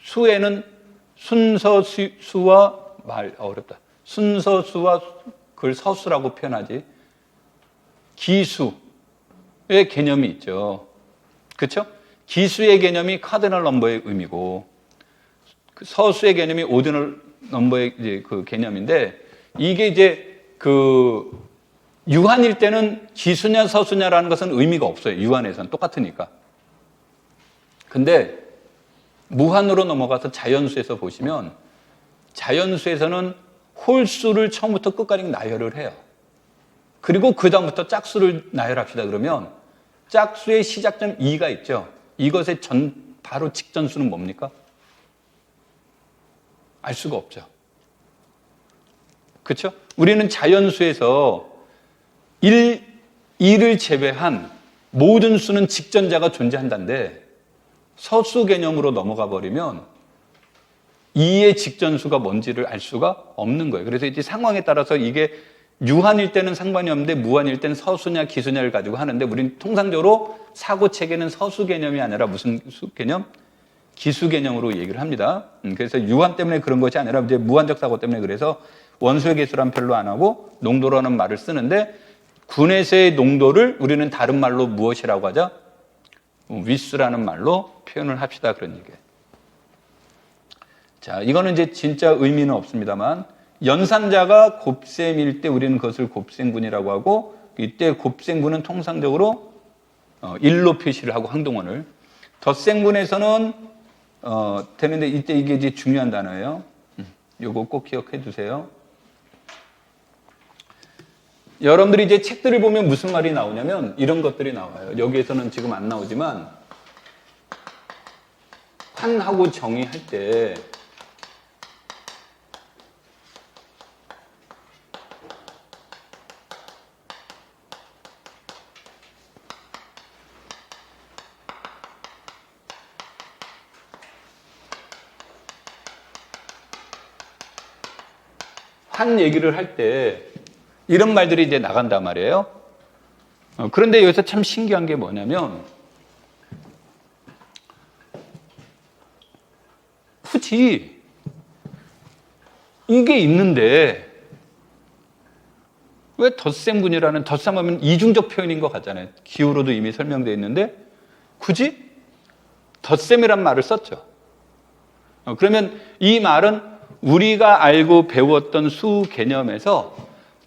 수에는 순서수와 순서수와 그걸 서수라고 표현하지. 기수의 개념이 있죠. 그렇죠? 기수의 개념이 카디널 넘버의 의미고 서수의 개념이 오디널 넘버의 이제 그 개념인데 이게 이제 그 유한일 때는 기수냐 서수냐라는 것은 의미가 없어요. 유한에서는 똑같으니까. 근데 무한으로 넘어가서 자연수에서 보시면 자연수에서는 홀수를 처음부터 끝까지 나열을 해요. 그리고 그 다음부터 짝수를 나열합시다 그러면 짝수의 시작점 2가 있죠. 이것의 바로 직전수는 뭡니까? 알 수가 없죠. 그렇죠? 우리는 자연수에서 1을 제외한 모든 수는 직전자가 존재한다는데 서수 개념으로 넘어가 버리면 2의 직전수가 뭔지를 알 수가 없는 거예요. 그래서 이제 상황에 따라서 이게 유한일 때는 상관이 없는데 무한일 때는 서수냐 기수냐를 가지고 하는데 우리는 통상적으로 사고 체계는 서수 개념이 아니라 무슨 수 개념? 기수 개념으로 얘기를 합니다. 그래서 유한 때문에 그런 것이 아니라 이제 무한적 사고 때문에 그래서 원소의 개수란 별로 안 하고 농도라는 말을 쓰는데 군에서의 농도를 우리는 다른 말로 무엇이라고 하죠? 위수라는 말로 표현을 합시다 그런 얘기예요. 자, 이거는 이제 진짜 의미는 없습니다만 연산자가 곱셈일 때 우리는 그것을 곱셈군이라고 하고 이때 곱셈군은 통상적으로 1로 표시를 하고 항동원을 덧셈군에서는 되는데 이때 이게 이제 중요한 단어예요. 요거 꼭 기억해 두세요. 여러분들이 이제 책들을 보면 무슨 말이 나오냐면 이런 것들이 나와요. 여기에서는 지금 안 나오지만 환하고 정의할 때 한 얘기를 할 때 이런 말들이 이제 나간단 말이에요. 그런데 여기서 참 신기한 게 뭐냐면 굳이 이게 있는데 왜 덧셈군이라는 덧셈하면 이중적 표현인 것 같잖아요. 기호로도 이미 설명되어 있는데 굳이 덧셈이란 말을 썼죠. 그러면 이 말은 우리가 알고 배웠던 수 개념에서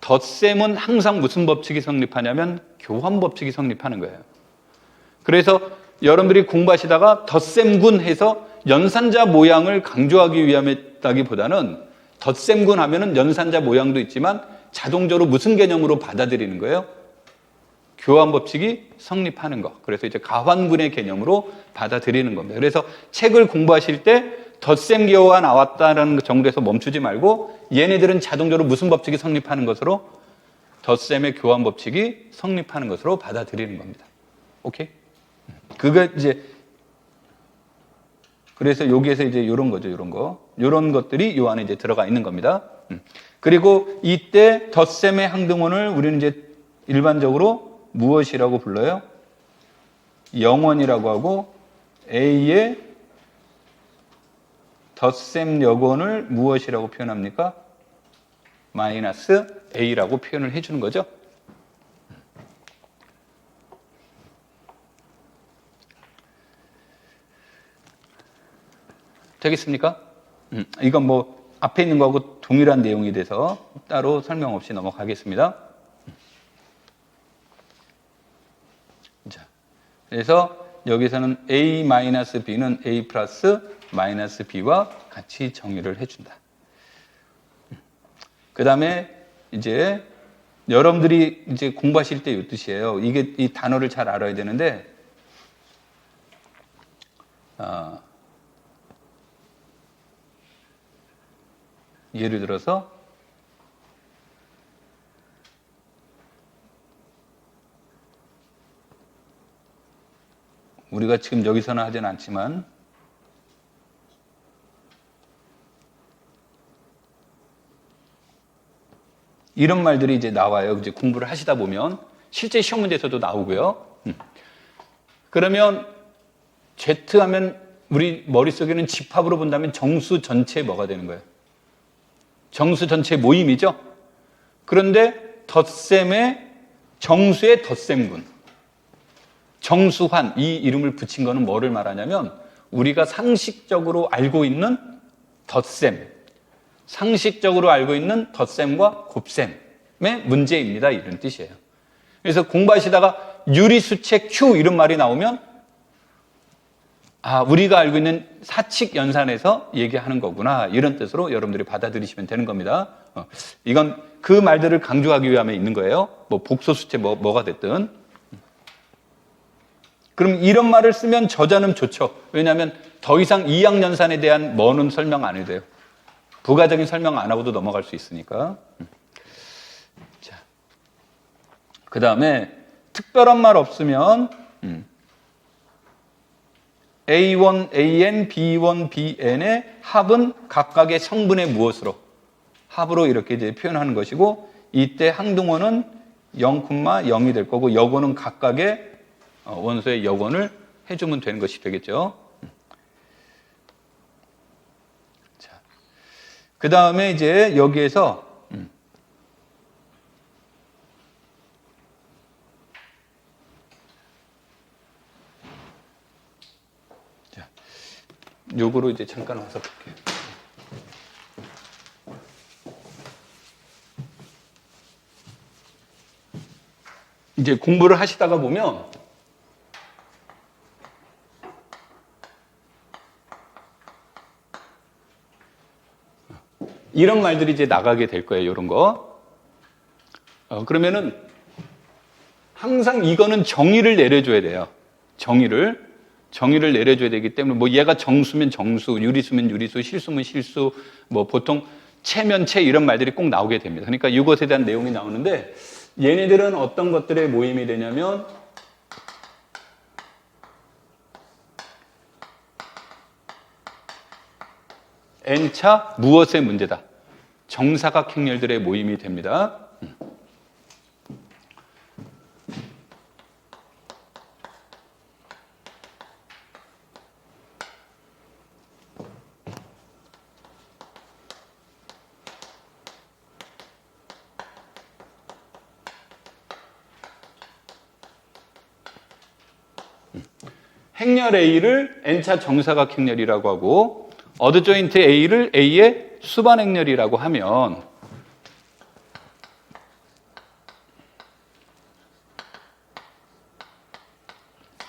덧셈은 항상 무슨 법칙이 성립하냐면 교환 법칙이 성립하는 거예요. 그래서 여러분들이 공부하시다가 덧셈군 해서 연산자 모양을 강조하기 위함이라기보다는 덧셈군 하면은 연산자 모양도 있지만 자동적으로 무슨 개념으로 받아들이는 거예요? 교환 법칙이 성립하는 것. 그래서 이제 가환군의 개념으로 받아들이는 겁니다. 그래서 책을 공부하실 때 덧셈 기호가 나왔다는 정도에서 멈추지 말고 얘네들은 자동적으로 무슨 법칙이 성립하는 것으로 덧셈의 교환 법칙이 성립하는 것으로 받아들이는 겁니다. 오케이? 그게 이제 그래서 여기에서 이제 요런 거죠, 요런 거. 요런 것들이 요 안에 이제 들어가 있는 겁니다. 그리고 이때 덧셈의 항등원을 우리는 이제 일반적으로 무엇이라고 불러요? 영원이라고 하고 A의 덧셈 여건을 무엇이라고 표현합니까? 마이너스 A라고 표현을 해주는 거죠. 되겠습니까? 이건 뭐 앞에 있는 거하고 동일한 내용이 돼서 따로 설명 없이 넘어가겠습니다. 자, 그래서 여기서는 A-B는 A 플러스 마이너스 B와 같이 정의를 해준다. 그 다음에 이제 여러분들이 이제 공부하실 때 이 뜻이에요. 이게 이 단어를 잘 알아야 되는데, 예를 들어서 우리가 지금 여기서는 하진 않지만 이런 말들이 이제 나와요. 이제 공부를 하시다 보면 실제 시험 문제에서도 나오고요. 그러면 Z 하면 우리 머릿속에는 집합으로 본다면 정수 전체에 뭐가 되는 거예요? 정수 전체 모임이죠. 그런데 덧셈의 정수의 덧셈군, 정수환, 이 이름을 붙인 거는 뭐를 말하냐면 우리가 상식적으로 알고 있는 덧셈, 상식적으로 알고 있는 덧셈과 곱셈의 문제입니다. 이런 뜻이에요. 그래서 공부하시다가 유리수체 Q 이런 말이 나오면 우리가 알고 있는 사칙 연산에서 얘기하는 거구나, 이런 뜻으로 여러분들이 받아들이시면 되는 겁니다. 이건 그 말들을 강조하기 위함에 있는 거예요. 뭐 복소수체 뭐가 됐든. 그럼 이런 말을 쓰면 저자는 좋죠. 왜냐하면 더 이상 이항연산에 대한 뭐는 설명 안 해도 돼요. 부가적인 설명 안 하고도 넘어갈 수 있으니까. 자, 그 다음에 특별한 말 없으면 A1, AN, B1, BN의 합은 각각의 성분의 무엇으로? 합으로 이렇게 이제 표현하는 것이고, 이때 항등원은 0,0이 될 거고, 여건은 각각의 원소의 여건을 해주면 되는 것이 되겠죠. 자, 그 다음에 이제 여기에서 요거로 이제 잠깐 와서 볼게요. 이제 공부를 하시다가 보면 이런 말들이 이제 나가게 될 거예요. 이런 거. 그러면은 항상 이거는 정의를 내려줘야 돼요. 정의를 내려줘야 되기 때문에 뭐 얘가 정수면 정수, 유리수면 유리수, 실수면 실수, 뭐 보통 체면 체 이런 말들이 꼭 나오게 됩니다. 그러니까 이것에 대한 내용이 나오는데, 얘네들은 어떤 것들의 모임이 되냐면 N차 무엇의 문제다? 정사각 행렬들의 모임이 됩니다. 행렬 A를 N차 정사각 행렬이라고 하고, 어드 조인트 A를 A의 수반 행렬이라고 하면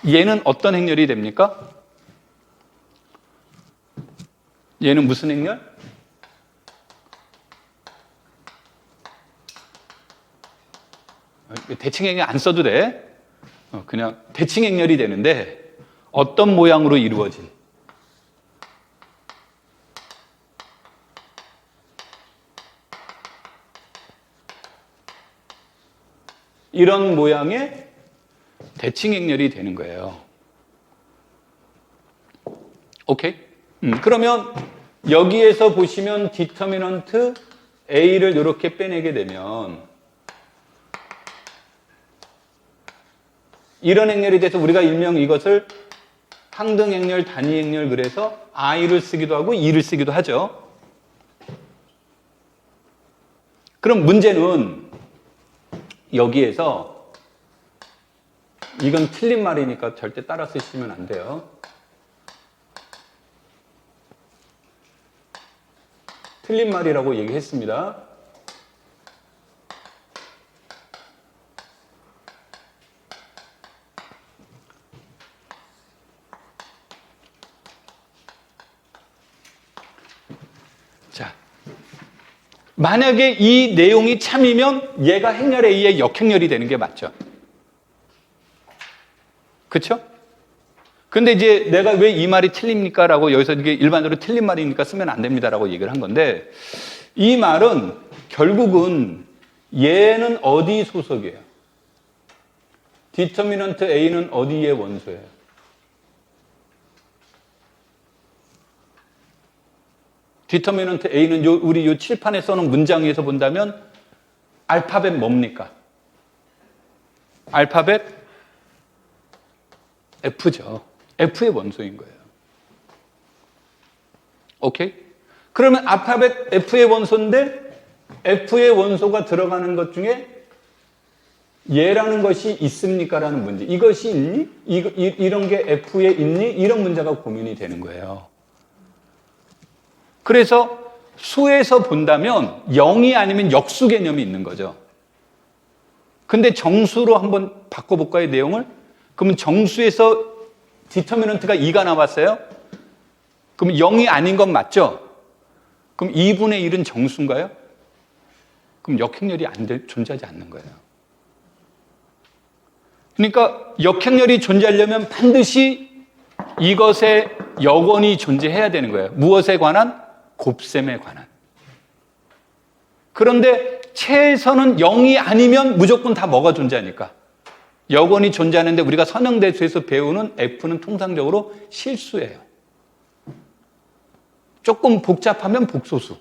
얘는 어떤 행렬이 됩니까? 얘는 무슨 행렬? 대칭 행렬 안 써도 돼. 그냥 대칭 행렬이 되는데, 어떤 모양으로 이루어진? 이런 모양의 대칭 행렬이 되는 거예요. 오케이? 그러면 여기에서 보시면 디터미넌트 A를 이렇게 빼내게 되면 이런 행렬이 돼서 우리가 일명 이것을 항등행렬, 단위행렬 그래서 I를 쓰기도 하고 E를 쓰기도 하죠. 그럼 문제는 여기에서 이건 틀린 말이니까 절대 따라 쓰시면 안 돼요. 틀린 말이라고 얘기했습니다. 자, 만약에 이 내용이 참이면 얘가 행렬 A의 역행렬이 되는 게 맞죠. 그쵸? 근데 이제 내가 왜 이 말이 틀립니까? 라고 여기서 이게 일반적으로 틀린 말이니까 쓰면 안 됩니다. 라고 얘기를 한 건데, 이 말은 결국은 얘는 어디 소속이에요? 디터미넌트 A는 어디의 원소예요? 디터미넌트 A는 우리 요 칠판에 써놓은 문장에서 본다면 알파벳 뭡니까? 알파벳 F죠. F의 원소인 거예요. 오케이? 그러면 알파벳 F의 원소인데 F의 원소가 들어가는 것 중에 얘라는 것이 있습니까? 라는 문제. 이것이 있니? 이런 게 F에 있니? 이런 문제가 고민이 되는 거예요. 그래서 수에서 본다면 0이 아니면 역수 개념이 있는 거죠. 근데 정수로 한번 바꿔볼까요, 내용을? 그러면 정수에서 디터미넌트가 2가 나왔어요? 그럼 0이 아닌 건 맞죠? 그럼 2분의 1은 정수인가요? 그럼 역행렬이 존재하지 않는 거예요. 그러니까 역행렬이 존재하려면 반드시 이것의 여건이 존재해야 되는 거예요. 무엇에 관한? 곱셈에 관한. 그런데 최에서는 0이 아니면 무조건 다 뭐가 존재하니까? 여건이 존재하는데 우리가 선형대수에서 배우는 F는 통상적으로 실수예요. 조금 복잡하면 복소수.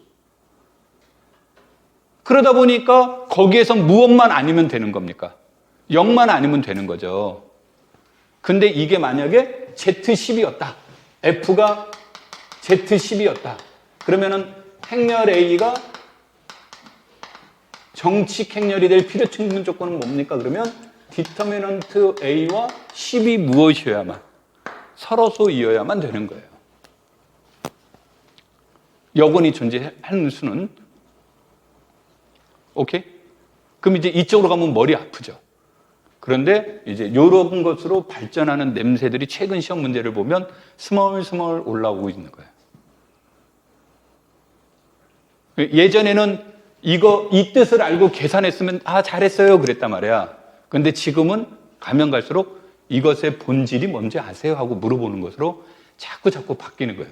그러다 보니까 거기에서 무엇만 아니면 되는 겁니까? 0만 아니면 되는 거죠. 근데 이게 만약에 Z10이었다. F가 Z10이었다. 그러면은 행렬 A가 정칙 행렬이 될 필요 충분 조건은 뭡니까? 그러면 디터미넌트 A와 10이 무엇이어야만 서로소이어야만 되는 거예요. 여건이 존재하는 수는. 오케이? 그럼 이제 이쪽으로 가면 머리 아프죠. 그런데 이제 이런 것으로 발전하는 냄새들이 최근 시험 문제를 보면 스멀스멀 올라오고 있는 거예요. 예전에는 이 뜻을 알고 계산했으면 잘했어요 그랬단 말이야. 근데 지금은 가면 갈수록 이것의 본질이 뭔지 아세요? 하고 물어보는 것으로 자꾸 바뀌는 거예요.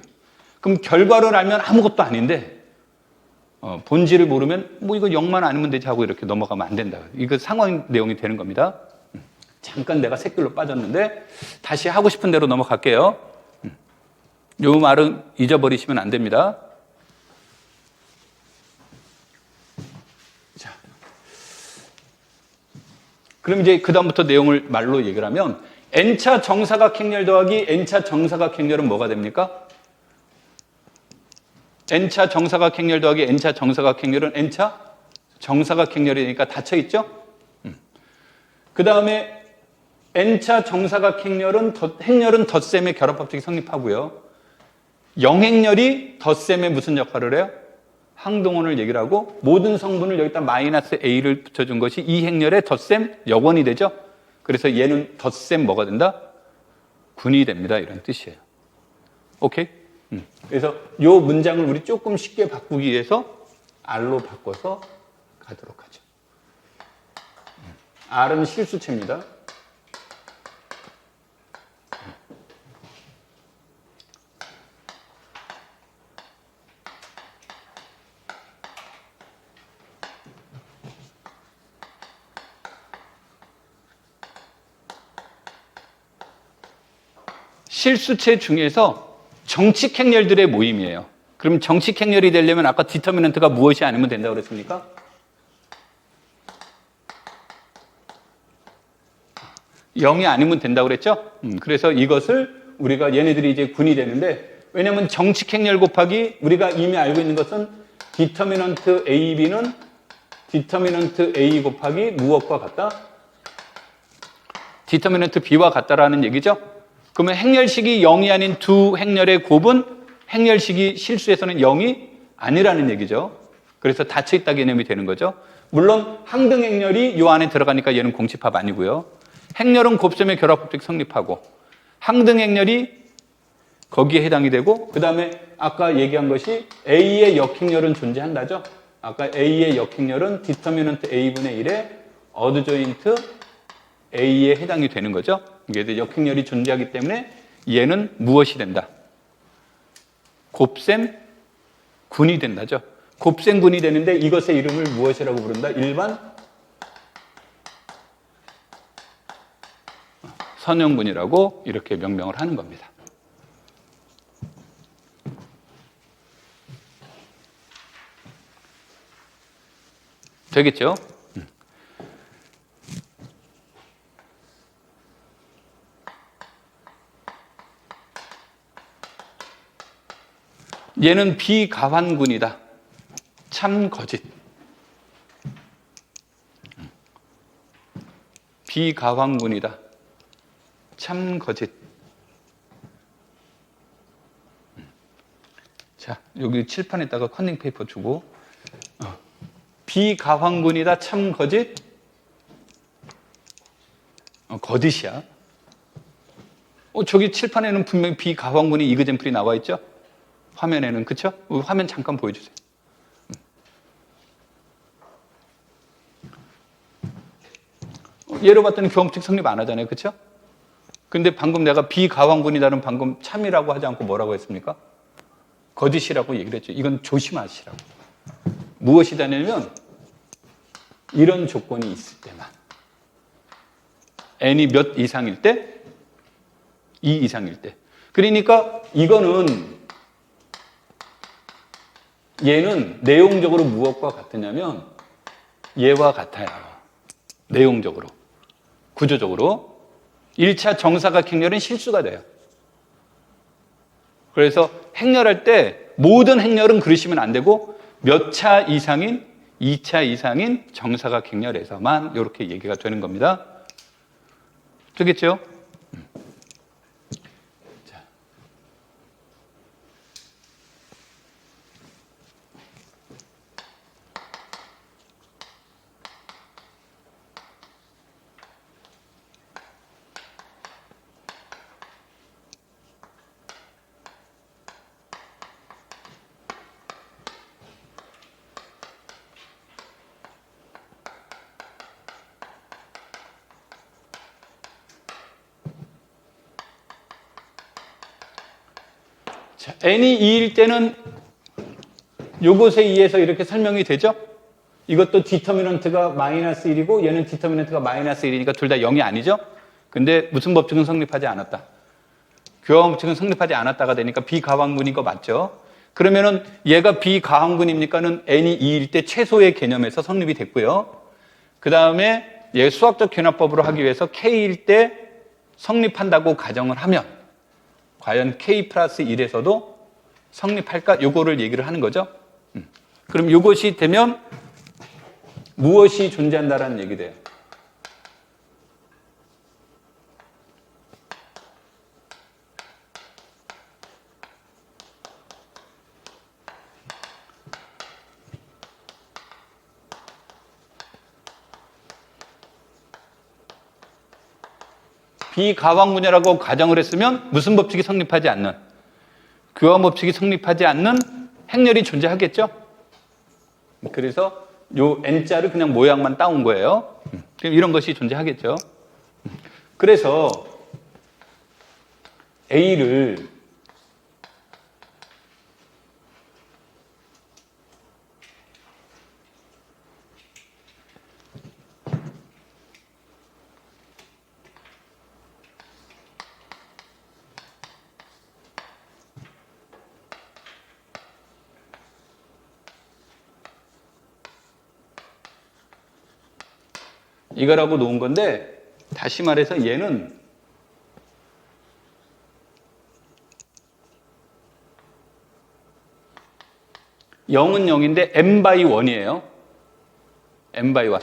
그럼 결과를 알면 아무것도 아닌데 본질을 모르면 뭐 이거 0만 아니면 되지 하고 이렇게 넘어가면 안 된다. 이거 상황 내용이 되는 겁니다. 잠깐 내가 샛길로 빠졌는데 다시 하고 싶은 대로 넘어갈게요. 이 말은 잊어버리시면 안 됩니다. 자, 그럼 이제 그 다음부터 내용을 말로 얘기를 하면 N차 정사각행렬 더하기 N차 정사각행렬은 뭐가 됩니까? N차 정사각행렬 더하기 N차 정사각행렬은 N차 정사각행렬이니까 닫혀있죠? 그 다음에 N차 정사각행렬은 행렬은 덧셈의 결합법칙이 성립하고요. 영행렬이 덧셈의 무슨 역할을 해요? 항동원을 얘기를 하고 모든 성분을 여기다 마이너스 A를 붙여준 것이 이 행렬의 덧셈 여건이 되죠. 그래서 얘는 덧셈 뭐가 된다? 군이 됩니다. 이런 뜻이에요. 오케이? 그래서 이 문장을 우리 조금 쉽게 바꾸기 위해서 R로 바꿔서 가도록 하죠. R은 실수체입니다. 실수체 중에서 정칙 행렬들의 모임이에요. 그럼 정칙 행렬이 되려면 아까 디터미넌트가 무엇이 아니면 된다고 그랬습니까? 0이 아니면 된다고 그랬죠? 그래서 이것을 우리가 얘네들이 이제 군이 되는데, 왜냐면 정칙 행렬 곱하기 우리가 이미 알고 있는 것은 디터미넌트 A, B는 디터미넌트 A 곱하기 무엇과 같다? 디터미넌트 B와 같다라는 얘기죠. 그러면 행렬식이 0이 아닌 두 행렬의 곱은 행렬식이 실수에서는 0이 아니라는 얘기죠. 그래서 닫혀있다 개념이 되는 거죠. 물론 항등 행렬이 이 안에 들어가니까 얘는 공집합 아니고요. 행렬은 곱셈의 결합법칙 성립하고 항등 행렬이 거기에 해당이 되고, 그 다음에 아까 얘기한 것이 A의 역행렬은 존재한다죠. 아까 A의 역행렬은 디터미넌트 A분의 1의 어드 조인트 A에 해당이 되는 거죠. 이게 역행렬이 존재하기 때문에 얘는 무엇이 된다? 곱셈 군이 된다죠. 곱셈 군이 되는데 이것의 이름을 무엇이라고 부른다? 일반 선형군이라고 이렇게 명명을 하는 겁니다. 되겠죠? 얘는 비가환군이다. 참 거짓. 비가환군이다. 참 거짓. 자, 여기 칠판에다가 컨닝 페이퍼 주고, 비가환군이다. 참 거짓. 거짓이야. 저기 칠판에는 분명히 비가환군이 이그젠플이 나와 있죠? 화면에는, 그쵸? 화면 잠깐 보여주세요. 예로 봤더니 교험칙 성립 안 하잖아요. 그쵸? 근데 방금 내가 비가환군이다는 방금 참이라고 하지 않고 뭐라고 했습니까? 거짓이라고 얘기를 했죠. 이건 조심하시라고. 무엇이다냐면 이런 조건이 있을 때만. n이 몇 이상일 때? 2 이상일 때. 그러니까 이거는 얘는 내용적으로 무엇과 같으냐면 얘와 같아요. 내용적으로. 구조적으로. 1차 정사각행렬은 실수가 돼요. 그래서 행렬할 때 모든 행렬은 그러시면 안 되고 몇 차 이상인 2차 이상인 정사각행렬에서만 이렇게 얘기가 되는 겁니다. 되겠죠? 자. 자, n이 2일 때는 요것에 의해서 이렇게 설명이 되죠? 이것도 디터미넌트가 마이너스 1이고 얘는 디터미넌트가 마이너스 1이니까 둘 다 0이 아니죠? 근데 무슨 법칙은 성립하지 않았다. 교환 법칙은 성립하지 않았다가 되니까 비가환군인 거 맞죠? 그러면은 얘가 비가환군입니까는 n이 2일 때 최소의 개념에서 성립이 됐고요. 그 다음에 얘 수학적 견합법으로 하기 위해서 k일 때 성립한다고 가정을 하면 과연 k 플러스 1에서도 성립할까? 요거를 얘기를 하는 거죠. 그럼 이것이 되면 무엇이 존재한다라는 얘기 돼요. 비가환군이라고 가정을 했으면 무슨 법칙이 성립하지 않는, 교환 법칙이 성립하지 않는 행렬이 존재하겠죠? 그래서 요 N자를 그냥 모양만 따온 거예요. 이런 것이 존재하겠죠. 그래서 A를 이거라고 놓은 건데, 다시 말해서 얘는 (0은 0인데) n/1이에요. n/1.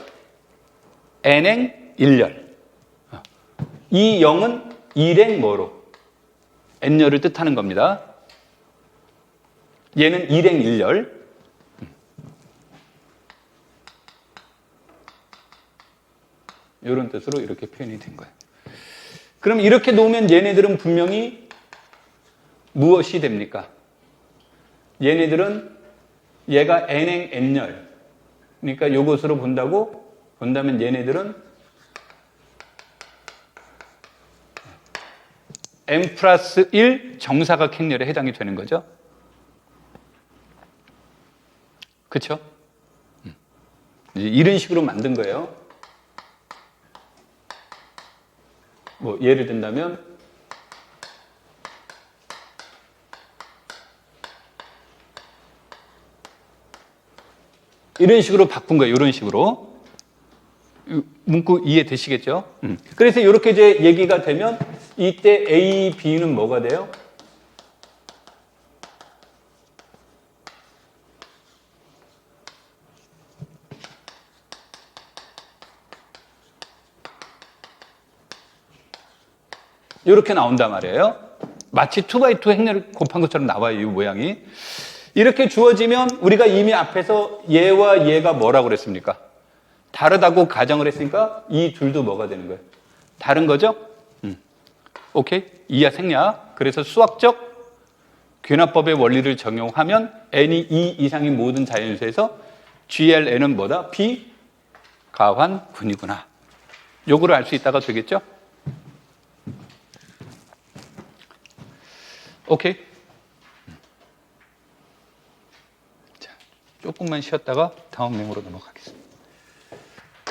n행 1열. 이 0은 1행 뭐로? n열을 뜻하는 겁니다. 얘는 1행 1열. 이런 뜻으로 이렇게 표현이 된 거예요. 그럼 이렇게 놓으면 얘네들은 분명히 무엇이 됩니까? 얘네들은 얘가 n행 n열. 그러니까 요것으로 본다면 얘네들은 n 플러스 1 정사각 행렬에 해당이 되는 거죠. 그렇죠? 이런 식으로 만든 거예요. 뭐 예를 든다면 이런 식으로 바꾼 거예요. 이런 식으로. 문구 이해되시겠죠? 그래서 이렇게 이제 얘기가 되면 이때 A, B는 뭐가 돼요? 이렇게 나온단 말이에요. 마치 2x2 행렬을 곱한 것처럼 나와요. 이 모양이. 이렇게 주어지면 우리가 이미 앞에서 얘와 얘가 뭐라고 그랬습니까? 다르다고 가정을 했으니까 이 둘도 뭐가 되는 거예요? 다른 거죠? 오케이? 이하 생략. 그래서 수학적 귀납법의 원리를 적용하면 n이 2 이상인 모든 자연수에서 GLn은 뭐다? 비가환군이구나. 요거를 알 수 있다가 되겠죠? 오케이? 자, 조금만 쉬었다가 다음 내용으로 넘어가겠습니다.